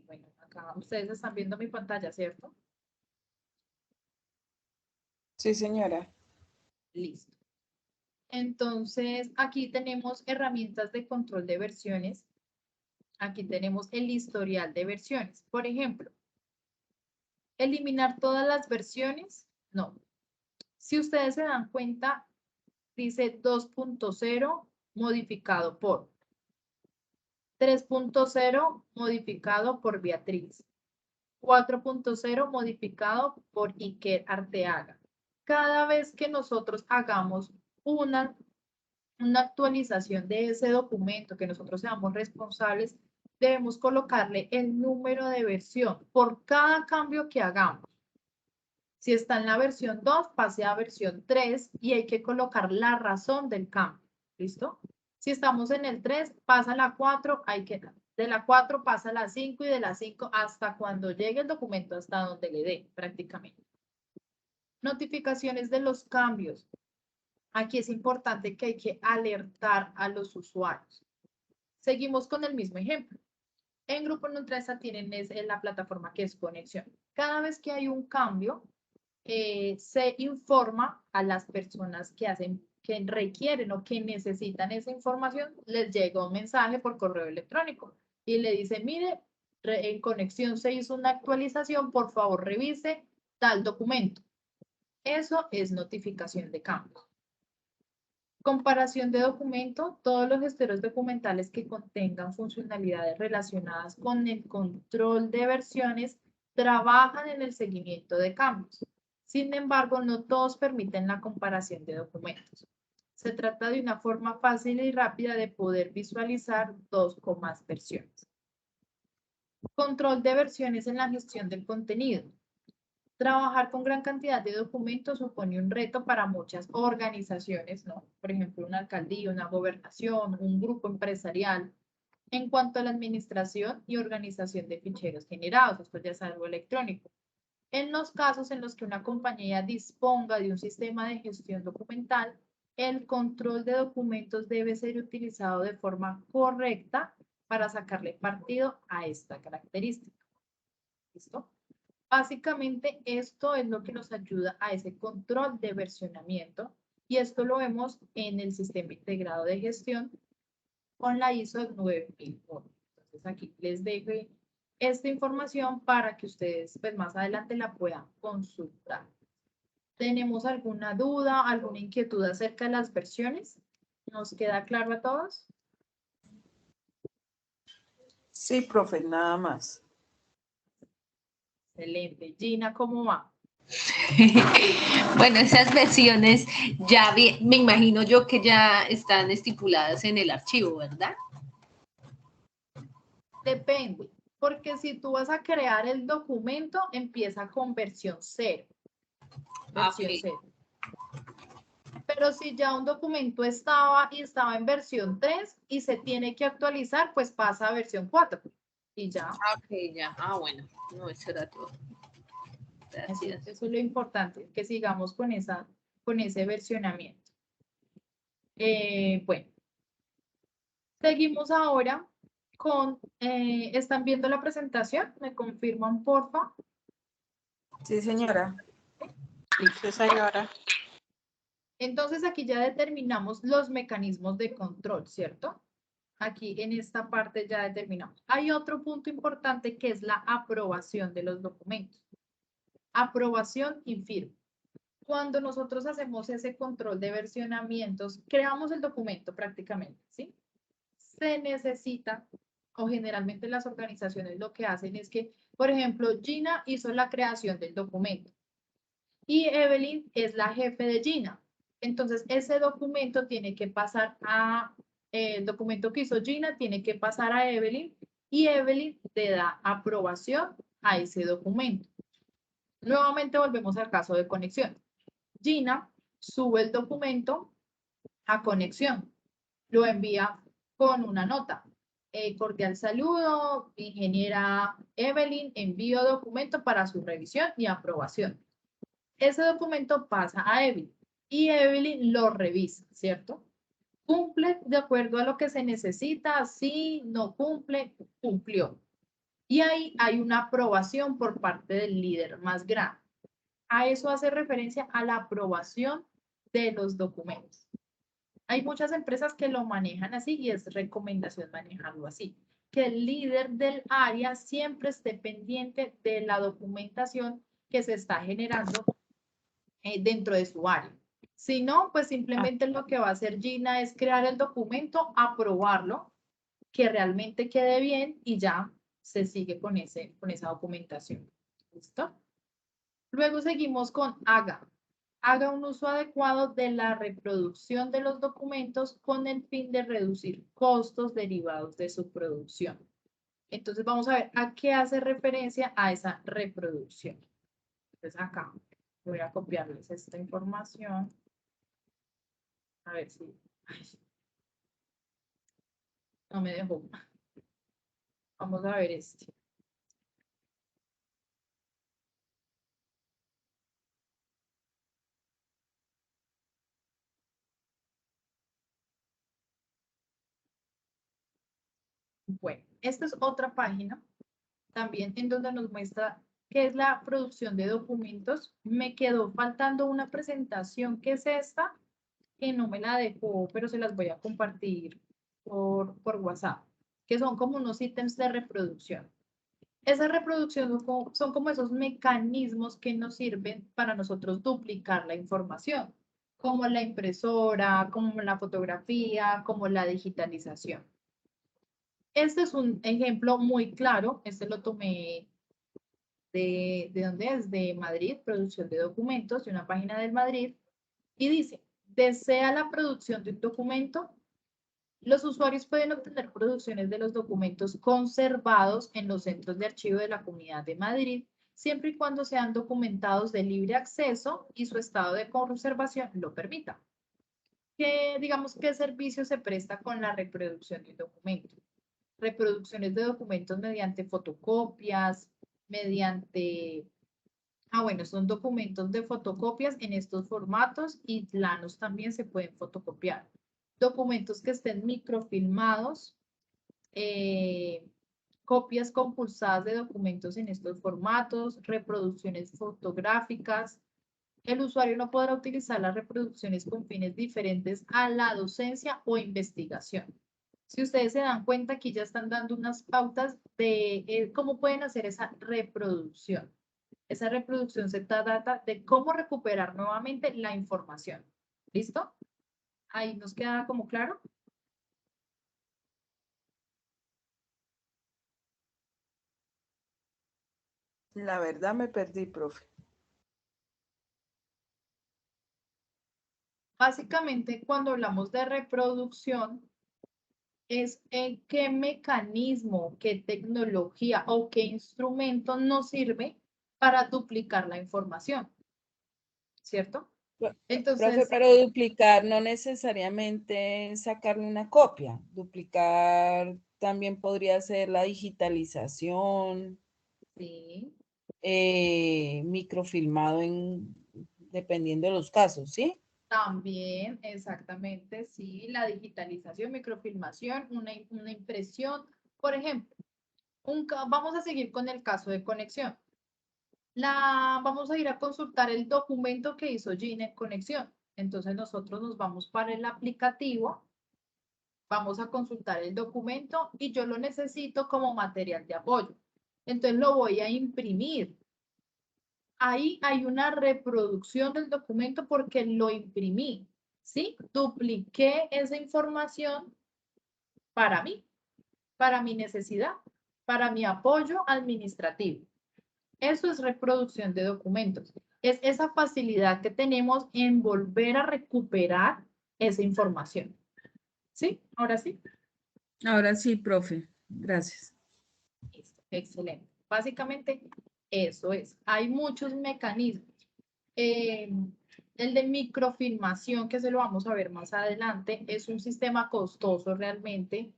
Bueno, acá ustedes están viendo mi pantalla, ¿cierto? Sí, señora. Listo. Entonces, aquí tenemos herramientas de control de versiones. Aquí tenemos el historial de versiones. Por ejemplo, eliminar todas las versiones, no. Si ustedes se dan cuenta, dice 2.0 modificado por 3.0 modificado por Beatriz, 4.0 modificado por Iker Arteaga. Cada vez que nosotros hagamos una actualización de ese documento, que nosotros seamos responsables, debemos colocarle el número de versión por cada cambio que hagamos. Si está en la versión 2, pase a versión 3 y hay que colocar la razón del cambio. ¿Listo? Si estamos en el 3, pasa a la 4, de la 4 pasa a la 5 y de la 5 hasta cuando llegue el documento, hasta donde le dé prácticamente. Notificaciones de los cambios. Aquí es importante que hay que alertar a los usuarios. Seguimos con el mismo ejemplo. En Grupo Nutresa tienen la plataforma que es Conexión. Cada vez que hay un cambio, se informa a las personas que requieren o que necesitan esa información, les llega un mensaje por correo electrónico y le dice, mire, en Conexión se hizo una actualización, por favor revise tal documento. Eso es notificación de cambios. Comparación de documento, todos los gestores documentales que contengan funcionalidades relacionadas con el control de versiones trabajan en el seguimiento de cambios. Sin embargo, no todos permiten la comparación de documentos. Se trata de una forma fácil y rápida de poder visualizar 2 o más versiones. Control de versiones en la gestión del contenido. Trabajar con gran cantidad de documentos supone un reto para muchas organizaciones, ¿no? Por ejemplo, una alcaldía, una gobernación, un grupo empresarial. En cuanto a la administración y organización de ficheros generados, esto ya es algo electrónico. En los casos en los que una compañía disponga de un sistema de gestión documental, el control de documentos debe ser utilizado de forma correcta para sacarle partido a esta característica. ¿Listo? Básicamente, esto es lo que nos ayuda a ese control de versionamiento y esto lo vemos en el sistema integrado de gestión con la ISO 9001. Entonces, aquí les dejo esta información para que ustedes pues, más adelante la puedan consultar. ¿Tenemos alguna duda, alguna inquietud acerca de las versiones? ¿Nos queda claro a todos? Sí, profe, nada más. Excelente. Gina, ¿cómo va? Bueno, esas versiones ya me imagino yo que ya están estipuladas en el archivo, ¿verdad? Depende, porque si tú vas a crear el documento, empieza con versión 0. Versión 0. Pero si ya un documento estaba en versión 3 y se tiene que actualizar, pues pasa a versión 4 y ya. Ok, ya. Bueno, no, eso era todo. Gracias. Eso es lo importante, que sigamos con ese versionamiento. Bueno, seguimos ahora con, ¿están viendo la presentación? ¿Me confirman, porfa? Sí, señora. Sí, señora. Entonces aquí ya determinamos los mecanismos de control, ¿cierto? Aquí en esta parte ya determinamos. Hay otro punto importante que es la aprobación de los documentos. Aprobación y firma. Cuando nosotros hacemos ese control de versionamientos, creamos el documento prácticamente, ¿sí? Se necesita, o generalmente las organizaciones lo que hacen es que, por ejemplo, Gina hizo la creación del documento y Evelyn es la jefe de Gina. Entonces, ese documento tiene que pasar el documento que hizo Gina tiene que pasar a Evelyn y Evelyn le da aprobación a ese documento. Nuevamente volvemos al caso de conexión. Gina sube el documento a conexión, lo envía con una nota. Cordial saludo, ingeniera Evelyn, envío documento para su revisión y aprobación. Ese documento pasa a Evelyn y Evelyn lo revisa, ¿cierto? ¿Cumple de acuerdo a lo que se necesita? Sí, no cumple, cumplió. Y ahí hay una aprobación por parte del líder más grande. A eso hace referencia a la aprobación de los documentos. Hay muchas empresas que lo manejan así y es recomendación manejarlo así. Que el líder del área siempre esté pendiente de la documentación que se está generando dentro de su área. Si no, pues simplemente lo que va a hacer Gina es crear el documento, aprobarlo, que realmente quede bien y ya se sigue con esa documentación. ¿Listo? Luego seguimos con haga. Haga un uso adecuado de la reproducción de los documentos con el fin de reducir costos derivados de su producción. Entonces vamos a ver a qué hace referencia a esa reproducción. Entonces acá voy a copiarles esta información. A ver si... Ay, no me dejó. Vamos a ver este. Bueno, esta es otra página también en donde nos muestra qué es la producción de documentos. Me quedó faltando una presentación que es esta, que no me la dejó, pero se las voy a compartir por WhatsApp, que son como unos ítems de reproducción. Esa reproducción son como esos mecanismos que nos sirven para nosotros duplicar la información, como la impresora, como la fotografía, como la digitalización. Este es un ejemplo muy claro, este lo tomé ¿de dónde es? De Madrid, producción de documentos, de una página del Madrid, y dice, desea la producción de un documento, los usuarios pueden obtener producciones de los documentos conservados en los centros de archivo de la Comunidad de Madrid, siempre y cuando sean documentados de libre acceso y su estado de conservación lo permita. Digamos, ¿qué servicio se presta con la reproducción de un documento? Reproducciones de documentos mediante fotocopias, mediante... bueno, son documentos de fotocopias en estos formatos y planos también se pueden fotocopiar. Documentos que estén microfilmados, copias compulsadas de documentos en estos formatos, reproducciones fotográficas. El usuario no podrá utilizar las reproducciones con fines diferentes a la docencia o investigación. Si ustedes se dan cuenta, aquí ya están dando unas pautas de cómo pueden hacer esa reproducción. Esa reproducción se trata de cómo recuperar nuevamente la información. ¿Listo? Ahí nos queda como claro. La verdad me perdí, profe. Básicamente, cuando hablamos de reproducción, es qué mecanismo, qué tecnología o qué instrumento nos sirve para duplicar la información, ¿cierto? Profe, Entonces, pero duplicar no necesariamente sacarle una copia. Duplicar también podría ser la digitalización, sí, microfilmado dependiendo de los casos, ¿sí? también, exactamente, sí, la digitalización, microfilmación, una impresión. Por ejemplo, vamos a seguir con el caso de conexión. Vamos a ir a consultar el documento que hizo Gina en conexión. Entonces nosotros nos vamos para el aplicativo, vamos a consultar el documento y yo lo necesito como material de apoyo. Entonces lo voy a imprimir. Ahí hay una reproducción del documento porque lo imprimí, ¿sí? Dupliqué esa información para mí, para mi necesidad, para mi apoyo administrativo. Eso es reproducción de documentos. Es esa facilidad que tenemos en volver a recuperar esa información. ¿Sí? Ahora sí. Ahora sí, profe. Gracias. Listo. Excelente. Básicamente, eso es. Hay muchos mecanismos. El de microfilmación, que se lo vamos a ver más adelante, es un sistema costoso realmente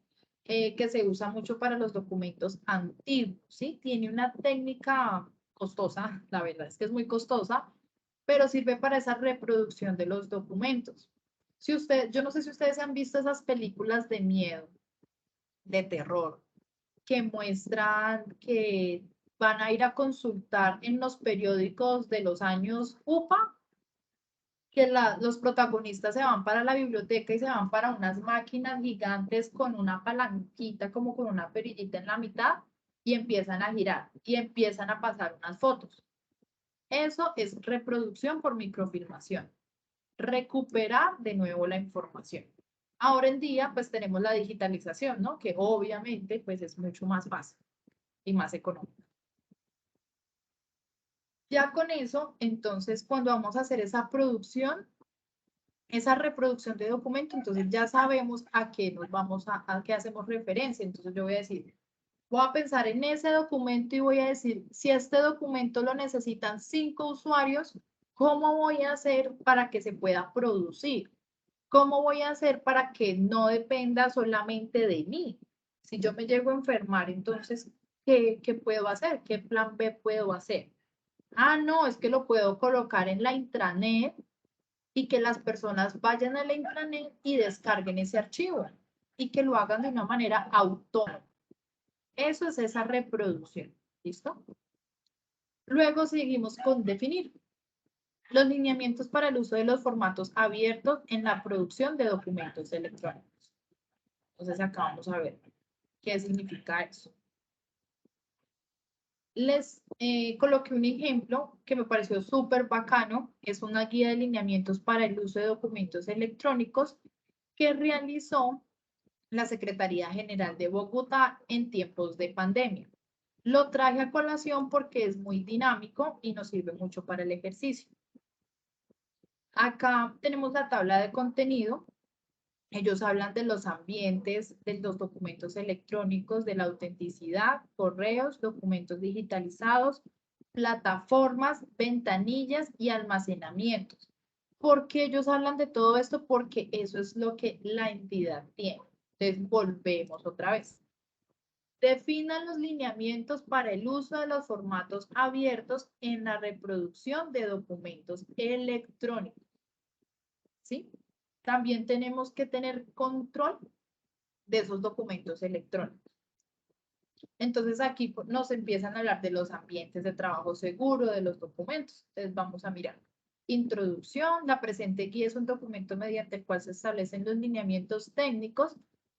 que se usa mucho para los documentos antiguos, ¿sí? Tiene una técnica costosa, la verdad es que es muy costosa, pero sirve para esa reproducción de los documentos. Yo no sé si ustedes han visto esas películas de miedo, de terror, que muestran que van a ir a consultar en los periódicos de los años UPA, que los protagonistas se van para la biblioteca y se van para unas máquinas gigantes con una palanquita, como con una perillita en la mitad, y empiezan a girar y empiezan a pasar unas fotos. Eso es reproducción por microfilmación. Recuperar de nuevo la información. Ahora en día, pues tenemos la digitalización, ¿no? Que obviamente, pues es mucho más fácil y más económico. Ya con eso, entonces, cuando vamos a hacer esa producción, esa reproducción de documento, entonces ya sabemos a qué nos vamos a qué hacemos referencia. Entonces yo voy a decir, voy a pensar en ese documento y voy a decir, si este documento lo necesitan 5 usuarios, ¿cómo voy a hacer para que se pueda producir? ¿Cómo voy a hacer para que no dependa solamente de mí? Si yo me llego a enfermar, entonces, ¿qué puedo hacer? ¿Qué plan B puedo hacer? No, es que lo puedo colocar en la intranet y que las personas vayan a la intranet y descarguen ese archivo y que lo hagan de una manera autónoma. Eso es esa reproducción. ¿Listo? Luego seguimos con definir los lineamientos para el uso de los formatos abiertos en la producción de documentos electrónicos. Entonces acá vamos a ver qué significa eso. Les coloqué un ejemplo que me pareció súper bacano. Es una guía de lineamientos para el uso de documentos electrónicos que realizó la Secretaría General de Bogotá en tiempos de pandemia. Lo traje a colación porque es muy dinámico y nos sirve mucho para el ejercicio. Acá tenemos la tabla de contenido. Ellos hablan de los ambientes, de los documentos electrónicos, de la autenticidad, correos, documentos digitalizados, plataformas, ventanillas y almacenamientos. ¿Por qué ellos hablan de todo esto? Porque eso es lo que la entidad tiene. Entonces, volvemos otra vez. Definan los lineamientos para el uso de los formatos abiertos en la reproducción de documentos electrónicos. ¿Sí? También tenemos que tener control de esos documentos electrónicos. Entonces aquí nos empiezan a hablar de los ambientes de trabajo seguro, de los documentos. Entonces vamos a mirar. Introducción. La presente guía es un documento mediante el cual se establecen los lineamientos técnicos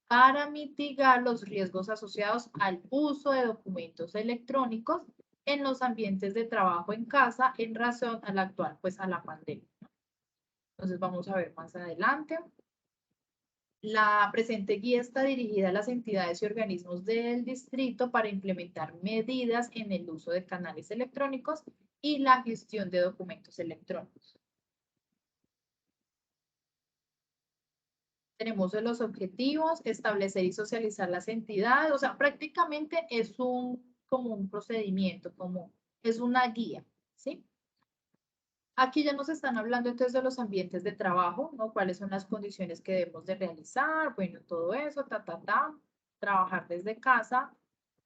para mitigar los riesgos asociados al uso de documentos electrónicos en los ambientes de trabajo en casa en razón a la actual, pues a la pandemia. Entonces vamos a ver más adelante. La presente guía está dirigida a las entidades y organismos del distrito para implementar medidas en el uso de canales electrónicos y la gestión de documentos electrónicos. Tenemos los objetivos, establecer y socializar las entidades, o sea, prácticamente es como un procedimiento, es una guía, ¿sí? Aquí ya nos están hablando entonces de los ambientes de trabajo, ¿no? Cuáles son las condiciones que debemos de realizar, bueno, todo eso, trabajar desde casa.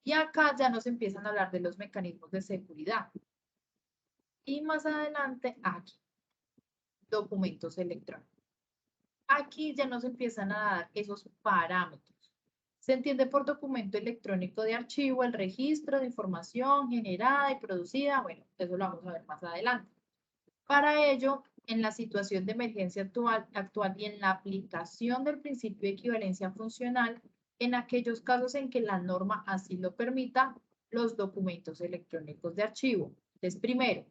Y acá ya nos empiezan a hablar de los mecanismos de seguridad. Y más adelante, aquí, documentos electrónicos. Aquí ya nos empiezan a dar esos parámetros. Se entiende por documento electrónico de archivo el registro de información generada y producida. Bueno, eso lo vamos a ver más adelante. Para ello, en la situación de emergencia actual y en la aplicación del principio de equivalencia funcional, en aquellos casos en que la norma así lo permita, los documentos electrónicos de archivo. Entonces, primero,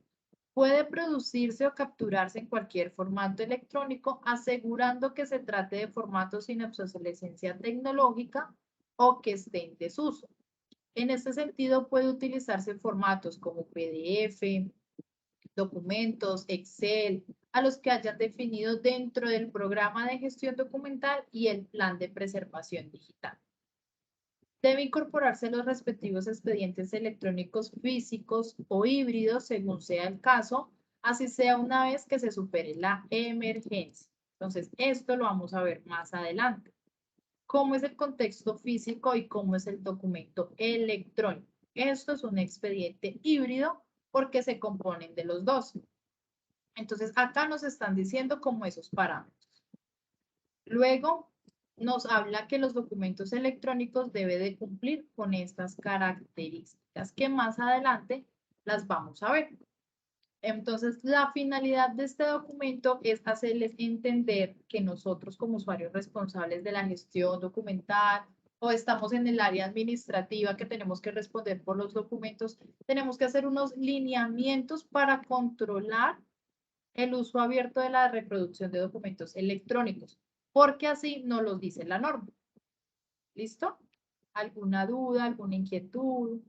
puede producirse o capturarse en cualquier formato electrónico, asegurando que se trate de formatos sin obsolescencia tecnológica o que esté en desuso. En este sentido, puede utilizarse formatos como PDF, documentos, Excel, a los que hayan definido dentro del programa de gestión documental y el plan de preservación digital. Debe incorporarse los respectivos expedientes electrónicos físicos o híbridos, según sea el caso, así sea una vez que se supere la emergencia. Entonces, esto lo vamos a ver más adelante. ¿Cómo es el contexto físico y cómo es el documento electrónico? Esto es un expediente híbrido porque se componen de los dos. Entonces, acá nos están diciendo como esos parámetros. Luego, nos habla que los documentos electrónicos deben de cumplir con estas características que más adelante las vamos a ver. Entonces, la finalidad de este documento es hacerles entender que nosotros como usuarios responsables de la gestión documental o estamos en el área administrativa que tenemos que responder por los documentos, tenemos que hacer unos lineamientos para controlar el uso abierto de la reproducción de documentos electrónicos, porque así nos lo dice la norma. ¿Listo? ¿Alguna duda, alguna inquietud?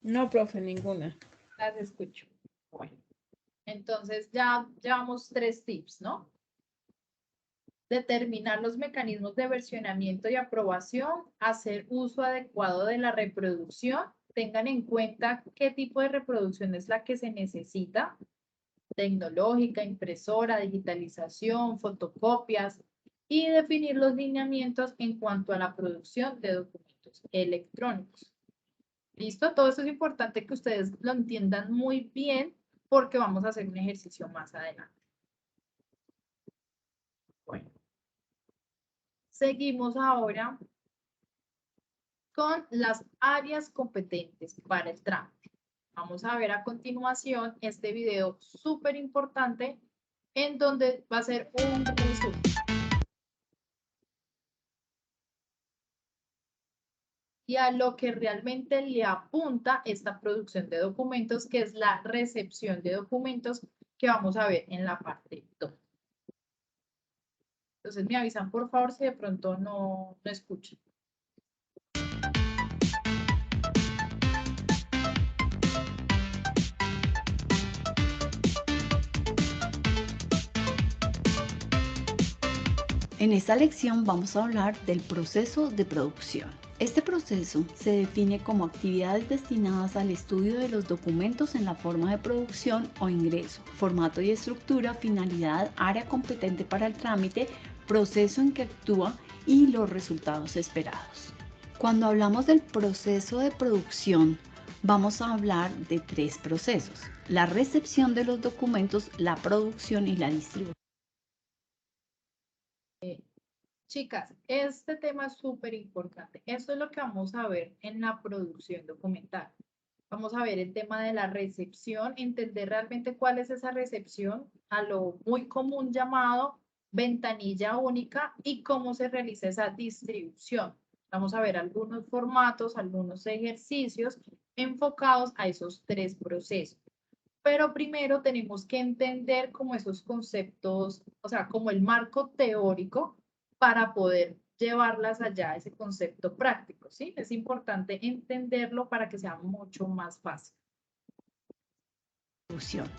No, profe, ninguna. Las escucho. Bueno, entonces ya llevamos 3 tips, ¿no? Determinar los mecanismos de versionamiento y aprobación, hacer uso adecuado de la reproducción, tengan en cuenta qué tipo de reproducción es la que se necesita, tecnológica, impresora, digitalización, fotocopias, y definir los lineamientos en cuanto a la producción de documentos electrónicos. ¿Listo? Todo esto es importante que ustedes lo entiendan muy bien porque vamos a hacer un ejercicio más adelante. Bueno. Seguimos ahora con las áreas competentes para el trámite. Vamos a ver a continuación este video súper importante en donde va a ser un resumen. Y a lo que realmente le apunta esta producción de documentos, que es la recepción de documentos que vamos a ver en la parte 2. Entonces me avisan por favor si de pronto no escuchan. En esta lección vamos a hablar del proceso de producción. Este proceso se define como actividades destinadas al estudio de los documentos en la forma de producción o ingreso, formato y estructura, finalidad, área competente para el trámite, proceso en que actúa y los resultados esperados. Cuando hablamos del proceso de producción, vamos a hablar de 3 procesos: la recepción de los documentos, la producción y la distribución. Chicas, este tema es súper importante. Esto es lo que vamos a ver en la producción documental. Vamos a ver el tema de la recepción, entender realmente cuál es esa recepción, a lo muy común llamado ventanilla única, y cómo se realiza esa distribución. Vamos a ver algunos formatos, algunos ejercicios enfocados a esos 3 procesos. Pero primero tenemos que entender como esos conceptos, o sea, como el marco teórico para poder llevarlas allá, ese concepto práctico, ¿sí? Es importante entenderlo para que sea mucho más fácil.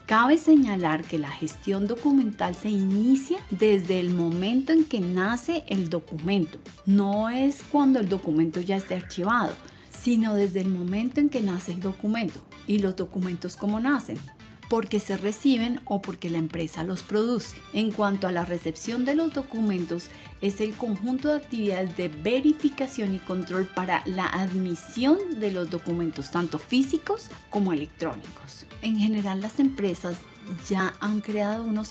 Cabe señalar que la gestión documental se inicia desde el momento en que nace el documento. No es cuando el documento ya esté archivado, sino desde el momento en que nace el documento. ¿Y los documentos cómo nacen? Porque se reciben o porque la empresa los produce. En cuanto a la recepción de los documentos, es el conjunto de actividades de verificación y control para la admisión de los documentos, tanto físicos como electrónicos. En general, las empresas ya han creado unos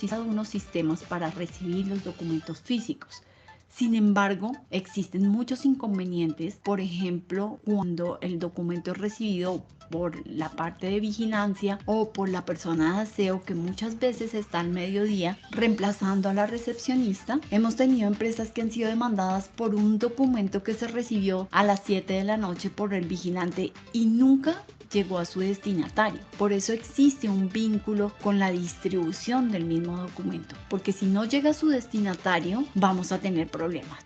sistemas para recibir los documentos físicos. Sin embargo, existen muchos inconvenientes, por ejemplo, cuando el documento es recibido por la parte de vigilancia o por la persona de aseo, que muchas veces está al mediodía reemplazando a la recepcionista. Hemos tenido empresas que han sido demandadas por un documento que se recibió a las 7 de la noche por el vigilante y nunca llegó a su destinatario. Por eso existe un vínculo con la distribución del mismo documento, porque si no llega a su destinatario, vamos a tener problemas.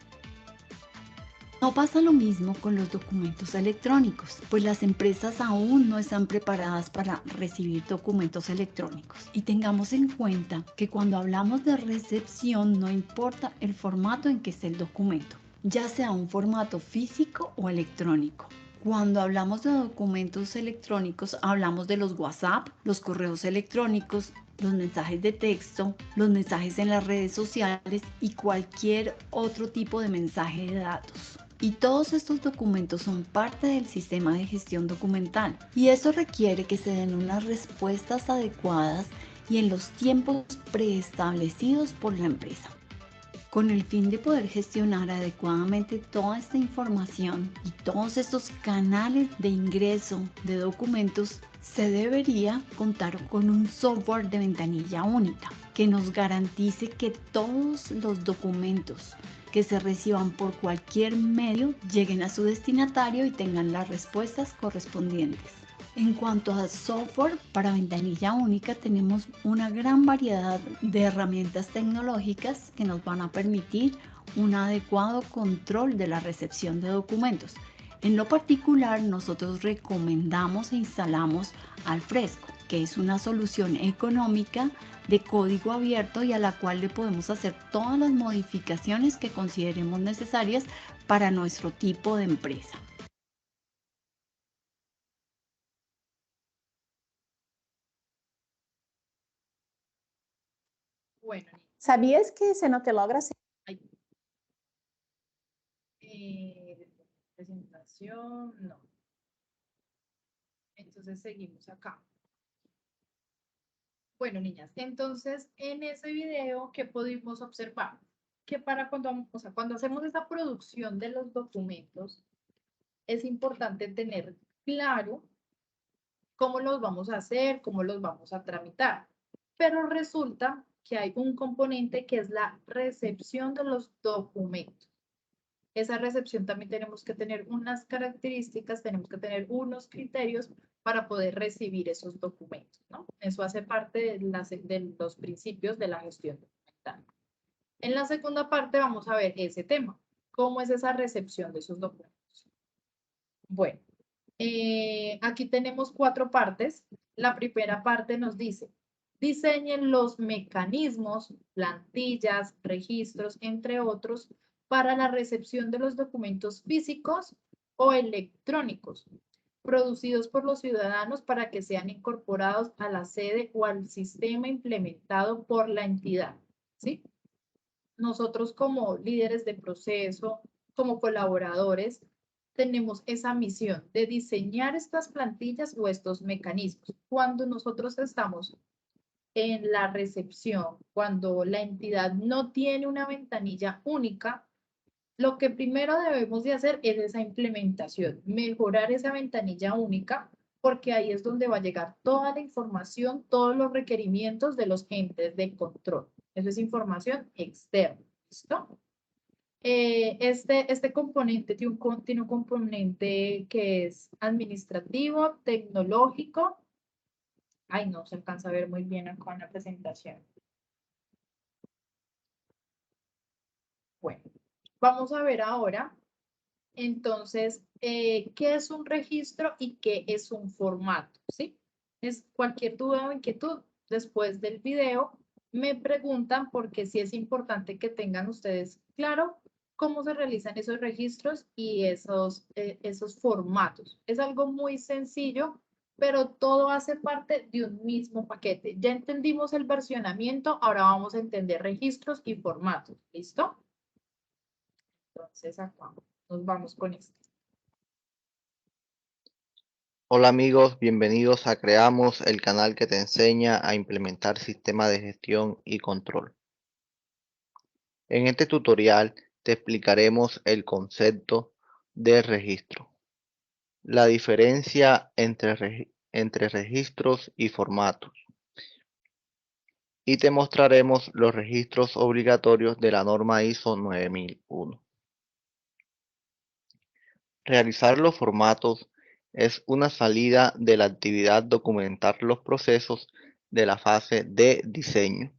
No pasa lo mismo con los documentos electrónicos, pues las empresas aún no están preparadas para recibir documentos electrónicos. Y tengamos en cuenta que cuando hablamos de recepción no importa el formato en que esté el documento, ya sea un formato físico o electrónico. Cuando hablamos de documentos electrónicos, hablamos de los WhatsApp, los correos electrónicos, los mensajes de texto, los mensajes en las redes sociales y cualquier otro tipo de mensaje de datos. Y todos estos documentos son parte del sistema de gestión documental. Y eso requiere que se den unas respuestas adecuadas y en los tiempos preestablecidos por la empresa. Con el fin de poder gestionar adecuadamente toda esta información y todos estos canales de ingreso de documentos, se debería contar con un software de ventanilla única que nos garantice que todos los documentos que se reciban por cualquier medio lleguen a su destinatario y tengan las respuestas correspondientes. En cuanto a software para ventanilla única, tenemos una gran variedad de herramientas tecnológicas que nos van a permitir un adecuado control de la recepción de documentos. En lo particular, nosotros recomendamos e instalamos Alfresco, que es una solución económica de código abierto y a la cual le podemos hacer todas las modificaciones que consideremos necesarias para nuestro tipo de empresa. Bueno, ¿Sabías que se no te logra hacer? Presentación, no. Entonces seguimos acá. Bueno, niñas, entonces en ese video, ¿qué pudimos observar? Que para cuando hacemos esa producción de los documentos, es importante tener claro cómo los vamos a hacer, cómo los vamos a tramitar. Pero resulta que hay un componente que es la recepción de los documentos. Esa recepción también tenemos que tener unas características, tenemos que tener unos criterios para poder recibir esos documentos, ¿no? Eso hace parte de los principios de la gestión documental. En la segunda parte vamos a ver ese tema, cómo es esa recepción de esos documentos. Bueno, aquí tenemos 4 partes. La primera parte nos dice, diseñen los mecanismos, plantillas, registros, entre otros, para la recepción de los documentos físicos o electrónicos producidos por los ciudadanos para que sean incorporados a la sede o al sistema implementado por la entidad, ¿sí? Nosotros como líderes de proceso, como colaboradores, tenemos esa misión de diseñar estas plantillas o estos mecanismos. Cuando nosotros estamos en la recepción, cuando la entidad no tiene una ventanilla única, lo que primero debemos de hacer es esa implementación, mejorar esa ventanilla única, porque ahí es donde va a llegar toda la información, todos los requerimientos de los entes de control. Eso es información externa, ¿listo? Este componente tiene un componente que es administrativo, tecnológico. Ay, no se alcanza a ver muy bien acá en la presentación. Bueno, vamos a ver ahora, entonces, qué es un registro y qué es un formato, ¿sí? Es cualquier duda o inquietud después del video, me preguntan porque sí es importante que tengan ustedes claro cómo se realizan esos registros y esos formatos. Es algo muy sencillo, pero todo hace parte de un mismo paquete. Ya entendimos el versionamiento, ahora vamos a entender registros y formatos, ¿listo? Entonces acá nos vamos con esto. Hola amigos, bienvenidos a Creamos, el canal que te enseña a implementar sistemas de gestión y control. En este tutorial te explicaremos el concepto de registro, la diferencia entre registros y formatos, y te mostraremos los registros obligatorios de la norma ISO 9001. Realizar los formatos es una salida de la actividad documentar los procesos de la fase de diseño.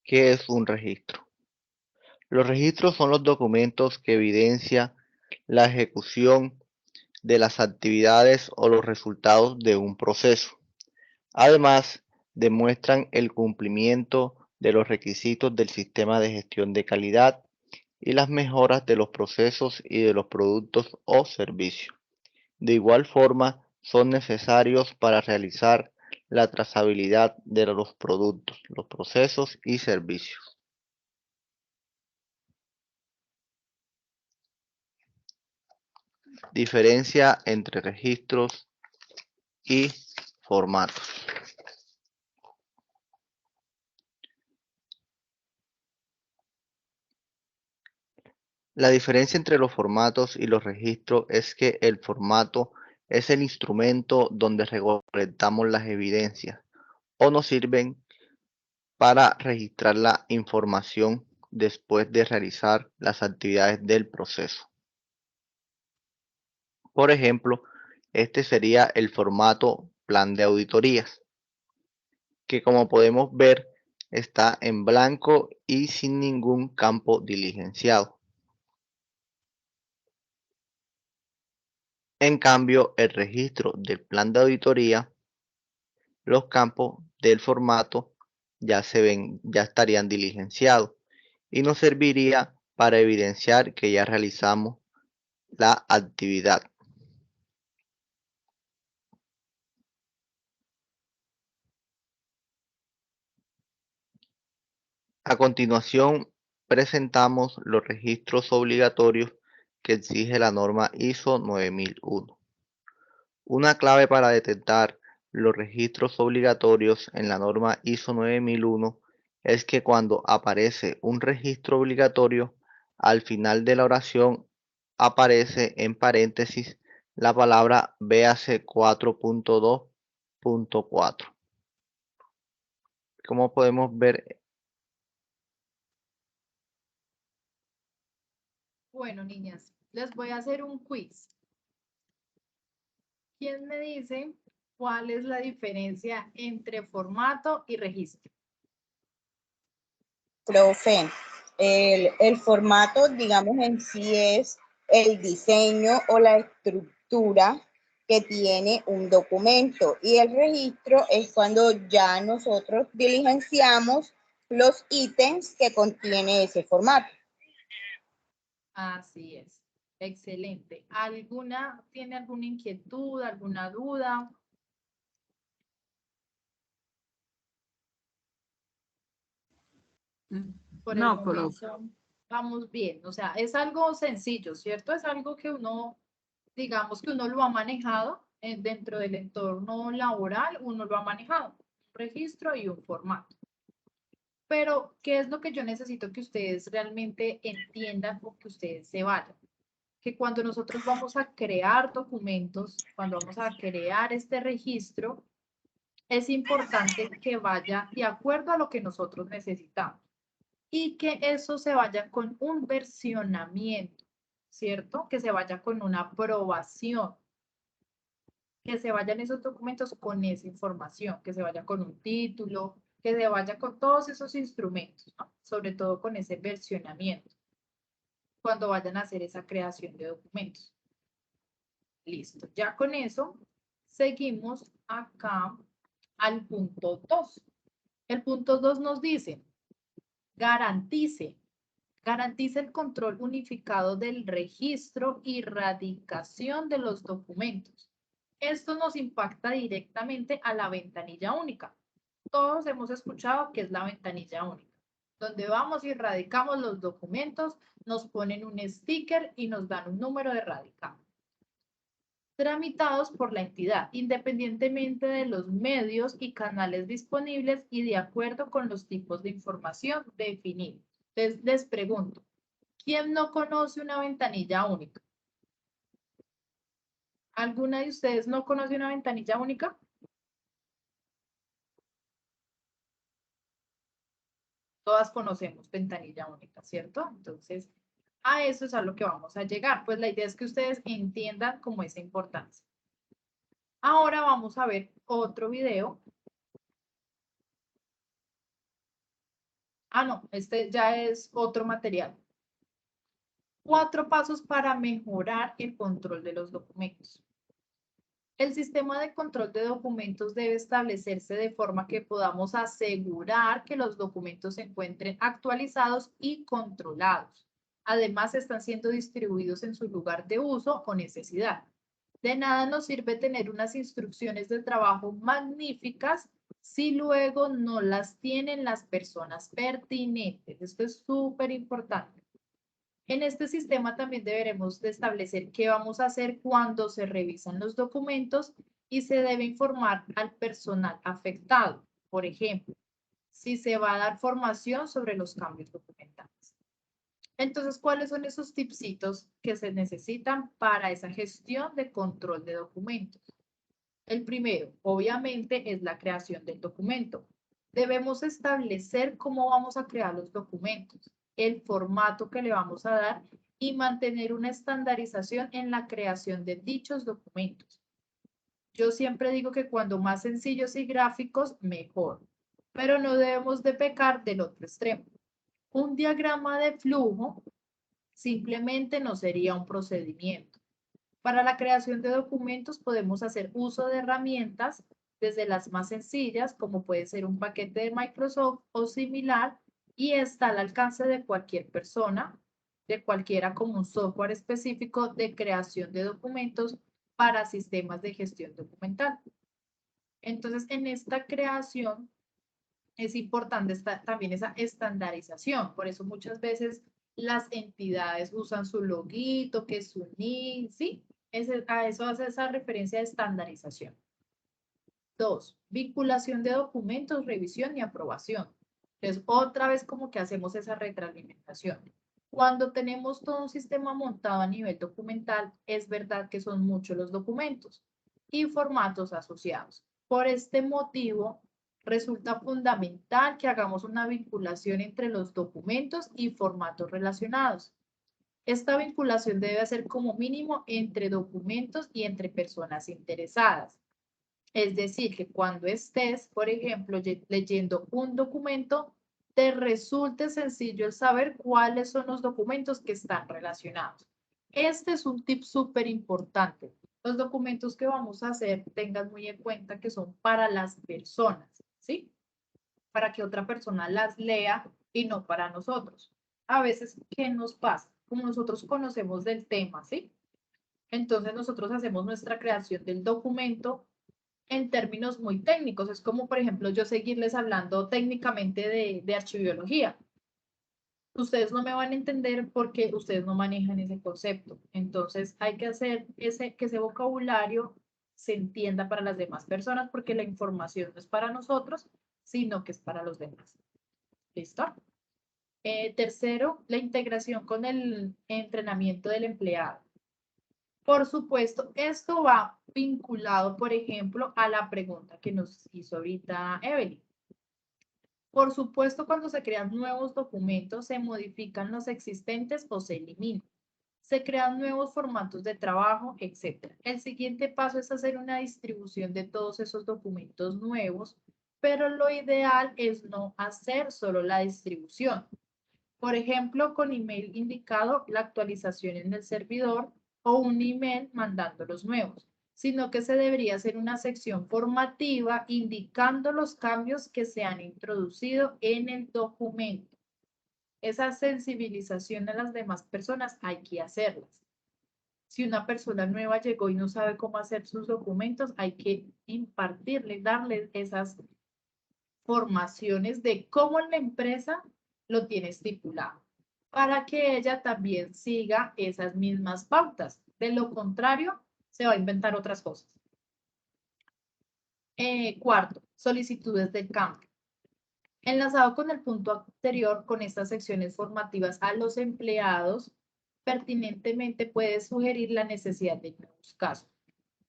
¿Qué es un registro? Los registros son los documentos que evidencian la ejecución de las actividades o los resultados de un proceso. Además, demuestran el cumplimiento de los requisitos del sistema de gestión de calidad y las mejoras de los procesos y de los productos o servicios. De igual forma, son necesarios para realizar la trazabilidad de los productos, los procesos y servicios. Diferencia entre registros y formatos. La diferencia entre los formatos y los registros es que el formato es el instrumento donde recolectamos las evidencias o nos sirven para registrar la información después de realizar las actividades del proceso. Por ejemplo, este sería el formato plan de auditorías, que como podemos ver está en blanco y sin ningún campo diligenciado. En cambio, el registro del plan de auditoría, los campos del formato ya estarían diligenciados y nos serviría para evidenciar que ya realizamos la actividad. A continuación, presentamos los registros obligatorios que exige la norma ISO 9001. Una clave para detectar los registros obligatorios en la norma ISO 9001 es que cuando aparece un registro obligatorio, al final de la oración aparece en paréntesis la palabra véase 4.2.4. Como podemos ver. Bueno, niñas, les voy a hacer un quiz. ¿Quién me dice cuál es la diferencia entre formato y registro? Profe, el formato, digamos, en sí es el diseño o la estructura que tiene un documento y el registro es cuando ya nosotros diligenciamos los ítems que contiene ese formato. Así es. Excelente. ¿Tiene alguna inquietud, alguna duda? Por el No, pero momento vamos bien. O sea, es algo sencillo, ¿cierto? Es algo que uno, digamos que uno lo ha manejado dentro del entorno laboral, uno lo ha manejado. Un registro y un formato. Pero, ¿qué es lo que yo necesito que ustedes realmente entiendan o que ustedes se vayan? Que cuando nosotros vamos a crear documentos, cuando vamos a crear este registro, es importante que vaya de acuerdo a lo que nosotros necesitamos y que eso se vaya con un versionamiento, ¿cierto? Que se vaya con una aprobación, que se vayan esos documentos con esa información, que se vaya con un título, que se vaya con todos esos instrumentos, ¿no? Sobre todo con ese versionamiento, cuando vayan a hacer esa creación de documentos. Listo, ya con eso seguimos acá al punto 2. El punto 2 nos dice, garantice el control unificado del registro y radicación de los documentos. Esto nos impacta directamente a la ventanilla única. Todos hemos escuchado que es la ventanilla única, donde vamos y radicamos los documentos, nos ponen un sticker y nos dan un número de radicado. Tramitados por la entidad, independientemente de los medios y canales disponibles y de acuerdo con los tipos de información definidos. Entonces, les pregunto, ¿quién no conoce una ventanilla única? ¿Alguna de ustedes no conoce una ventanilla única? Todas conocemos ventanilla única, ¿cierto? Entonces, a eso es a lo que vamos a llegar. Pues la idea es que ustedes entiendan cómo esa importancia. Ahora vamos a ver otro video. Ah, no, este ya es otro material. 4 pasos para mejorar el control de los documentos. El sistema de control de documentos debe establecerse de forma que podamos asegurar que los documentos se encuentren actualizados y controlados. Además, están siendo distribuidos en su lugar de uso o necesidad. De nada nos sirve tener unas instrucciones de trabajo magníficas si luego no las tienen las personas pertinentes. Esto es súper importante. En este sistema también deberemos de establecer qué vamos a hacer cuando se revisan los documentos y se debe informar al personal afectado. Por ejemplo, si se va a dar formación sobre los cambios documentales. Entonces, ¿cuáles son esos tipsitos que se necesitan para esa gestión de control de documentos? El primero, obviamente, es la creación del documento. Debemos establecer cómo vamos a crear los documentos, el formato que le vamos a dar y mantener una estandarización en la creación de dichos documentos. Yo siempre digo que cuando más sencillos y gráficos, mejor, pero no debemos de pecar del otro extremo. Un diagrama de flujo simplemente no sería un procedimiento. Para la creación de documentos podemos hacer uso de herramientas desde las más sencillas, como puede ser un paquete de Microsoft o similar, y está al alcance de cualquier persona, de cualquiera como un software específico de creación de documentos para sistemas de gestión documental. Entonces, en esta creación es importante también esa estandarización. Por eso muchas veces las entidades usan su loguito, que es su NIC, ¿sí? A eso hace esa referencia de estandarización. 2, vinculación de documentos, revisión y aprobación. Entonces, otra vez como que hacemos esa retroalimentación. Cuando tenemos todo un sistema montado a nivel documental, es verdad que son muchos los documentos y formatos asociados. Por este motivo, resulta fundamental que hagamos una vinculación entre los documentos y formatos relacionados. Esta vinculación debe hacer como mínimo entre documentos y entre personas interesadas. Es decir, que cuando estés, por ejemplo, leyendo un documento, te resulte sencillo el saber cuáles son los documentos que están relacionados. Este es un tip súper importante. Los documentos que vamos a hacer, tengan muy en cuenta que son para las personas, ¿sí? Para que otra persona las lea y no para nosotros. A veces, ¿qué nos pasa? Como nosotros conocemos del tema, ¿sí? Entonces nosotros hacemos nuestra creación del documento en términos muy técnicos. Es como, por ejemplo, yo seguirles hablando técnicamente de archiviología. Ustedes no me van a entender porque ustedes no manejan ese concepto. Entonces hay que hacer que ese vocabulario se entienda para las demás personas porque la información no es para nosotros, sino que es para los demás. ¿Listo? Tercero, la integración con el entrenamiento del empleado. Por supuesto, esto va vinculado, por ejemplo, a la pregunta que nos hizo ahorita Evelyn. Por supuesto, cuando se crean nuevos documentos, se modifican los existentes o se eliminan. Se crean nuevos formatos de trabajo, etc. El siguiente paso es hacer una distribución de todos esos documentos nuevos, pero lo ideal es no hacer solo la distribución. Por ejemplo, con email indicado la actualización en el servidor o un email mandando los nuevos, sino que se debería hacer una sección formativa indicando los cambios que se han introducido en el documento. Esa sensibilización a las demás personas hay que hacerlas. Si una persona nueva llegó y no sabe cómo hacer sus documentos, hay que impartirle, darle esas formaciones de cómo la empresa lo tiene estipulado, para que ella también siga esas mismas pautas. De lo contrario, se va a inventar otras cosas. Cuarto, solicitudes de cambio. Enlazado con el punto anterior, con estas secciones formativas a los empleados, pertinentemente puede sugerir la necesidad de nuevos casos.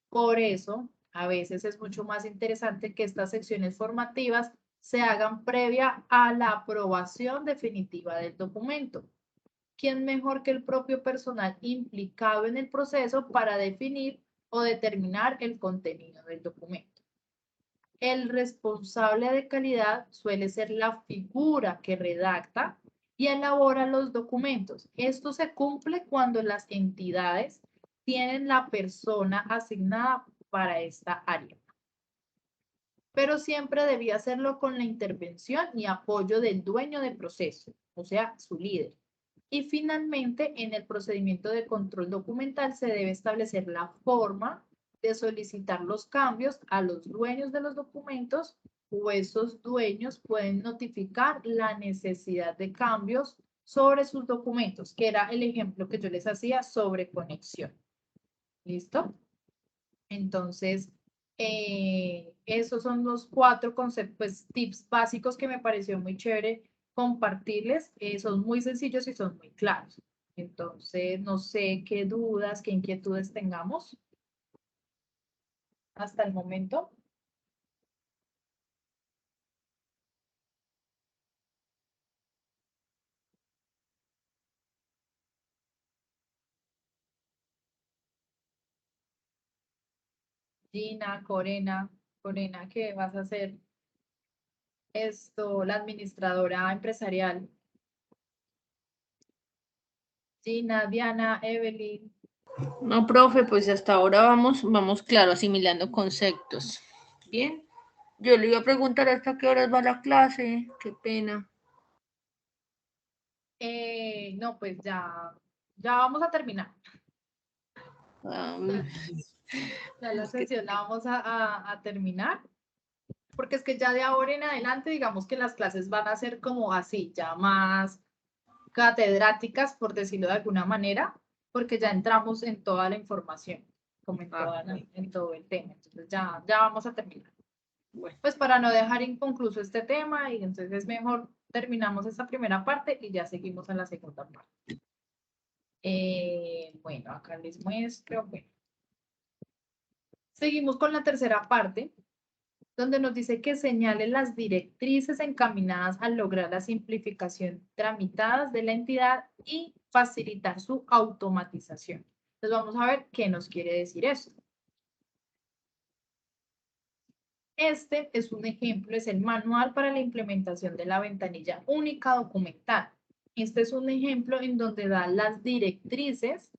Por eso, a veces es mucho más interesante que estas secciones formativas se hagan previa a la aprobación definitiva del documento. ¿Quién mejor que el propio personal implicado en el proceso para definir o determinar el contenido del documento? El responsable de calidad suele ser la figura que redacta y elabora los documentos. Esto se cumple cuando las entidades tienen la persona asignada para esta área. Pero siempre debía hacerlo con la intervención y apoyo del dueño del proceso, o sea, su líder. Y finalmente, en el procedimiento de control documental se debe establecer la forma de solicitar los cambios a los dueños de los documentos o esos dueños pueden notificar la necesidad de cambios sobre sus documentos, que era el ejemplo que yo les hacía sobre conexión. ¿Listo? Entonces, esos son los 4 conceptos, pues, tips básicos que me pareció muy chévere compartirles. Son muy sencillos y son muy claros. Entonces, no sé qué dudas, qué inquietudes tengamos hasta el momento. Gina, Corena, ¿qué vas a hacer? La administradora empresarial. Gina, Diana, Evelyn. No, profe, pues hasta ahora vamos claro, asimilando conceptos. Bien. Yo le iba a preguntar hasta qué horas va la clase. Qué pena. No, pues ya vamos a terminar. Ya la sesión la vamos a terminar. Porque es que ya de ahora en adelante, digamos que las clases van a ser como así, ya más catedráticas, por decirlo de alguna manera, porque ya entramos en toda la información, como en todo el tema. Entonces ya vamos a terminar. Bueno, pues para no dejar inconcluso este tema, y entonces es mejor terminamos esta primera parte y ya seguimos en la segunda parte. Bueno, acá les muestro. Bueno. Seguimos con la tercera parte, donde nos dice que señale las directrices encaminadas a lograr la simplificación tramitadas de la entidad y facilitar su automatización. Entonces vamos a ver qué nos quiere decir eso. Este es un ejemplo, es el manual para la implementación de la ventanilla única documental. Este es un ejemplo en donde da las directrices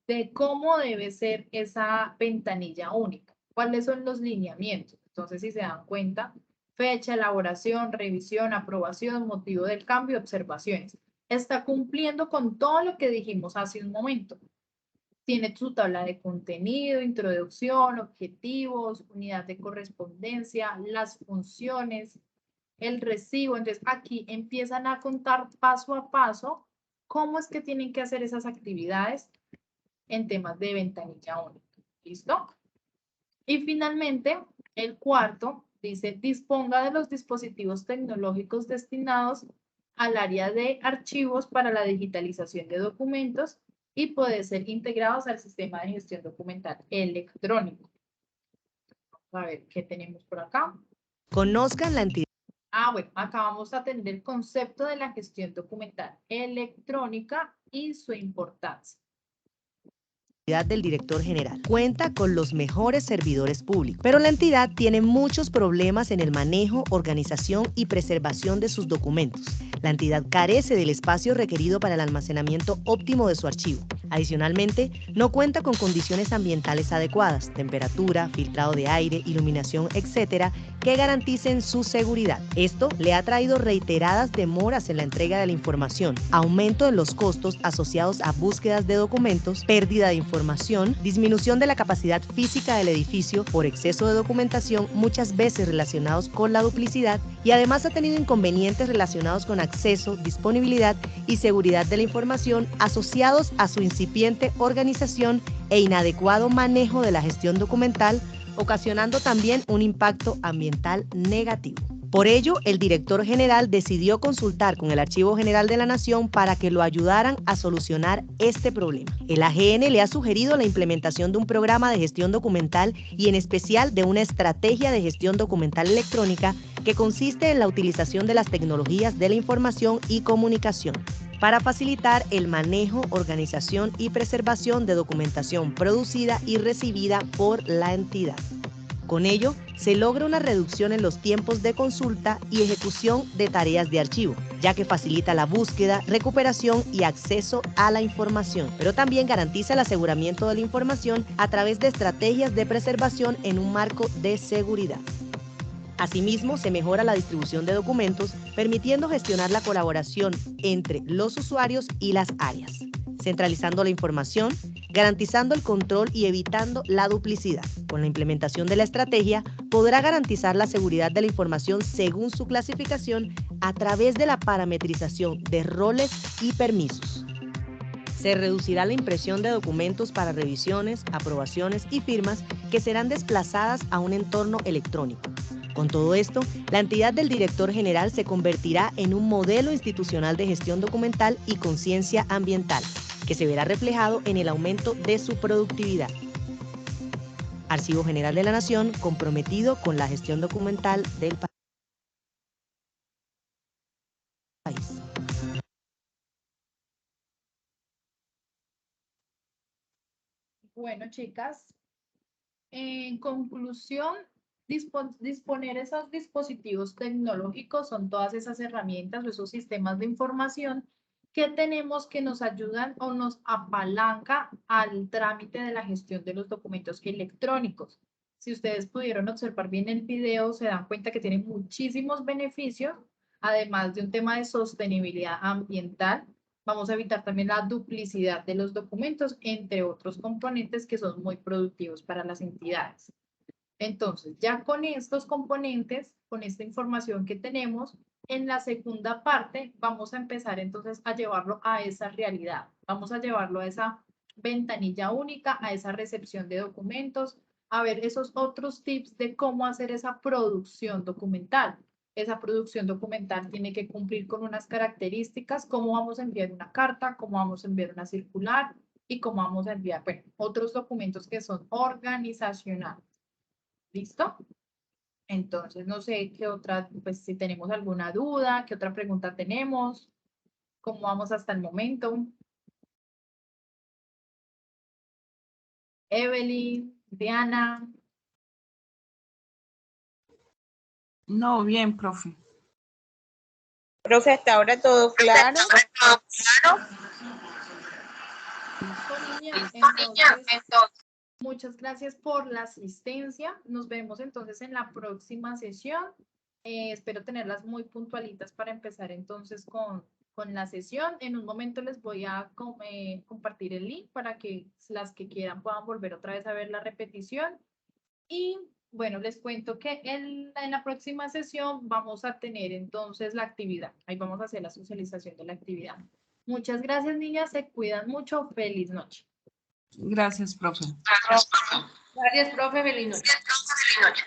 de cómo debe ser esa ventanilla única, cuáles son los lineamientos. Entonces, si se dan cuenta, fecha, elaboración, revisión, aprobación, motivo del cambio, observaciones. Está cumpliendo con todo lo que dijimos hace un momento. Tiene su tabla de contenido, introducción, objetivos, unidad de correspondencia, las funciones, el recibo. Entonces, aquí empiezan a contar paso a paso cómo es que tienen que hacer esas actividades en temas de ventanilla única. ¿Listo? Y finalmente, el cuarto dice, disponga de los dispositivos tecnológicos destinados al área de archivos para la digitalización de documentos y puede ser integrados al sistema de gestión documental electrónico. Vamos a ver qué tenemos por acá. Conozcan la entidad. Bueno, acá vamos a tener el concepto de la gestión documental electrónica y su importancia. Del director general. Cuenta con los mejores servidores públicos, pero la entidad tiene muchos problemas en el manejo, organización y preservación de sus documentos. La entidad carece del espacio requerido para el almacenamiento óptimo de su archivo. Adicionalmente, no cuenta con condiciones ambientales adecuadas, temperatura, filtrado de aire, iluminación, etcétera, que garanticen su seguridad. Esto le ha traído reiteradas demoras en la entrega de la información, aumento en los costos asociados a búsquedas de documentos, pérdida de información, disminución de la capacidad física del edificio por exceso de documentación, muchas veces relacionados con la duplicidad, y además ha tenido inconvenientes relacionados con acceso, disponibilidad y seguridad de la información asociados a su incipiente organización e inadecuado manejo de la gestión documental, ocasionando también un impacto ambiental negativo. Por ello, el director general decidió consultar con el Archivo General de la Nación para que lo ayudaran a solucionar este problema. El AGN le ha sugerido la implementación de un programa de gestión documental y en especial de una estrategia de gestión documental electrónica que consiste en la utilización de las tecnologías de la información y comunicación para facilitar el manejo, organización y preservación de documentación producida y recibida por la entidad. Con ello, se logra una reducción en los tiempos de consulta y ejecución de tareas de archivo, ya que facilita la búsqueda, recuperación y acceso a la información, pero también garantiza el aseguramiento de la información a través de estrategias de preservación en un marco de seguridad. Asimismo, se mejora la distribución de documentos, permitiendo gestionar la colaboración entre los usuarios y las áreas, centralizando la información, garantizando el control y evitando la duplicidad. Con la implementación de la estrategia, podrá garantizar la seguridad de la información según su clasificación a través de la parametrización de roles y permisos. Se reducirá la impresión de documentos para revisiones, aprobaciones y firmas que serán desplazadas a un entorno electrónico. Con todo esto, la entidad del director general se convertirá en un modelo institucional de gestión documental y conciencia ambiental, que se verá reflejado en el aumento de su productividad. Archivo General de la Nación, comprometido con la gestión documental del país. Bueno, chicas, en conclusión, disponer esos dispositivos tecnológicos son todas esas herramientas o esos sistemas de información que tenemos que nos ayudan o nos apalanca al trámite de la gestión de los documentos electrónicos. Si ustedes pudieron observar bien el video, se dan cuenta que tiene muchísimos beneficios, además de un tema de sostenibilidad ambiental. Vamos a evitar también la duplicidad de los documentos, entre otros componentes que son muy productivos para las entidades. Entonces, ya con estos componentes, con esta información que tenemos, en la segunda parte vamos a empezar entonces a llevarlo a esa realidad. Vamos a llevarlo a esa ventanilla única, a esa recepción de documentos, a ver esos otros tips de cómo hacer esa producción documental. Esa producción documental tiene que cumplir con unas características, cómo vamos a enviar una carta, cómo vamos a enviar una circular y cómo vamos a enviar, bueno, otros documentos que son organizacionales. ¿Listo? Entonces, no sé qué otra, pues si tenemos alguna duda, qué otra pregunta tenemos, cómo vamos hasta el momento. Evelyn, Diana. No, bien, profe. Profe, hasta ahora todo claro. Listo, niñas. niñas. Entonces, muchas gracias por la asistencia. Nos vemos entonces en la próxima sesión. Espero tenerlas muy puntualitas para empezar entonces con la sesión. En un momento les voy a compartir el link para que las que quieran puedan volver otra vez a ver la repetición. Y bueno, les cuento que en la próxima sesión vamos a tener entonces la actividad. Ahí vamos a hacer la socialización de la actividad. Muchas gracias, niñas. Se cuidan mucho. Feliz noche. Gracias, profe. Gracias, profe. Feliz noche.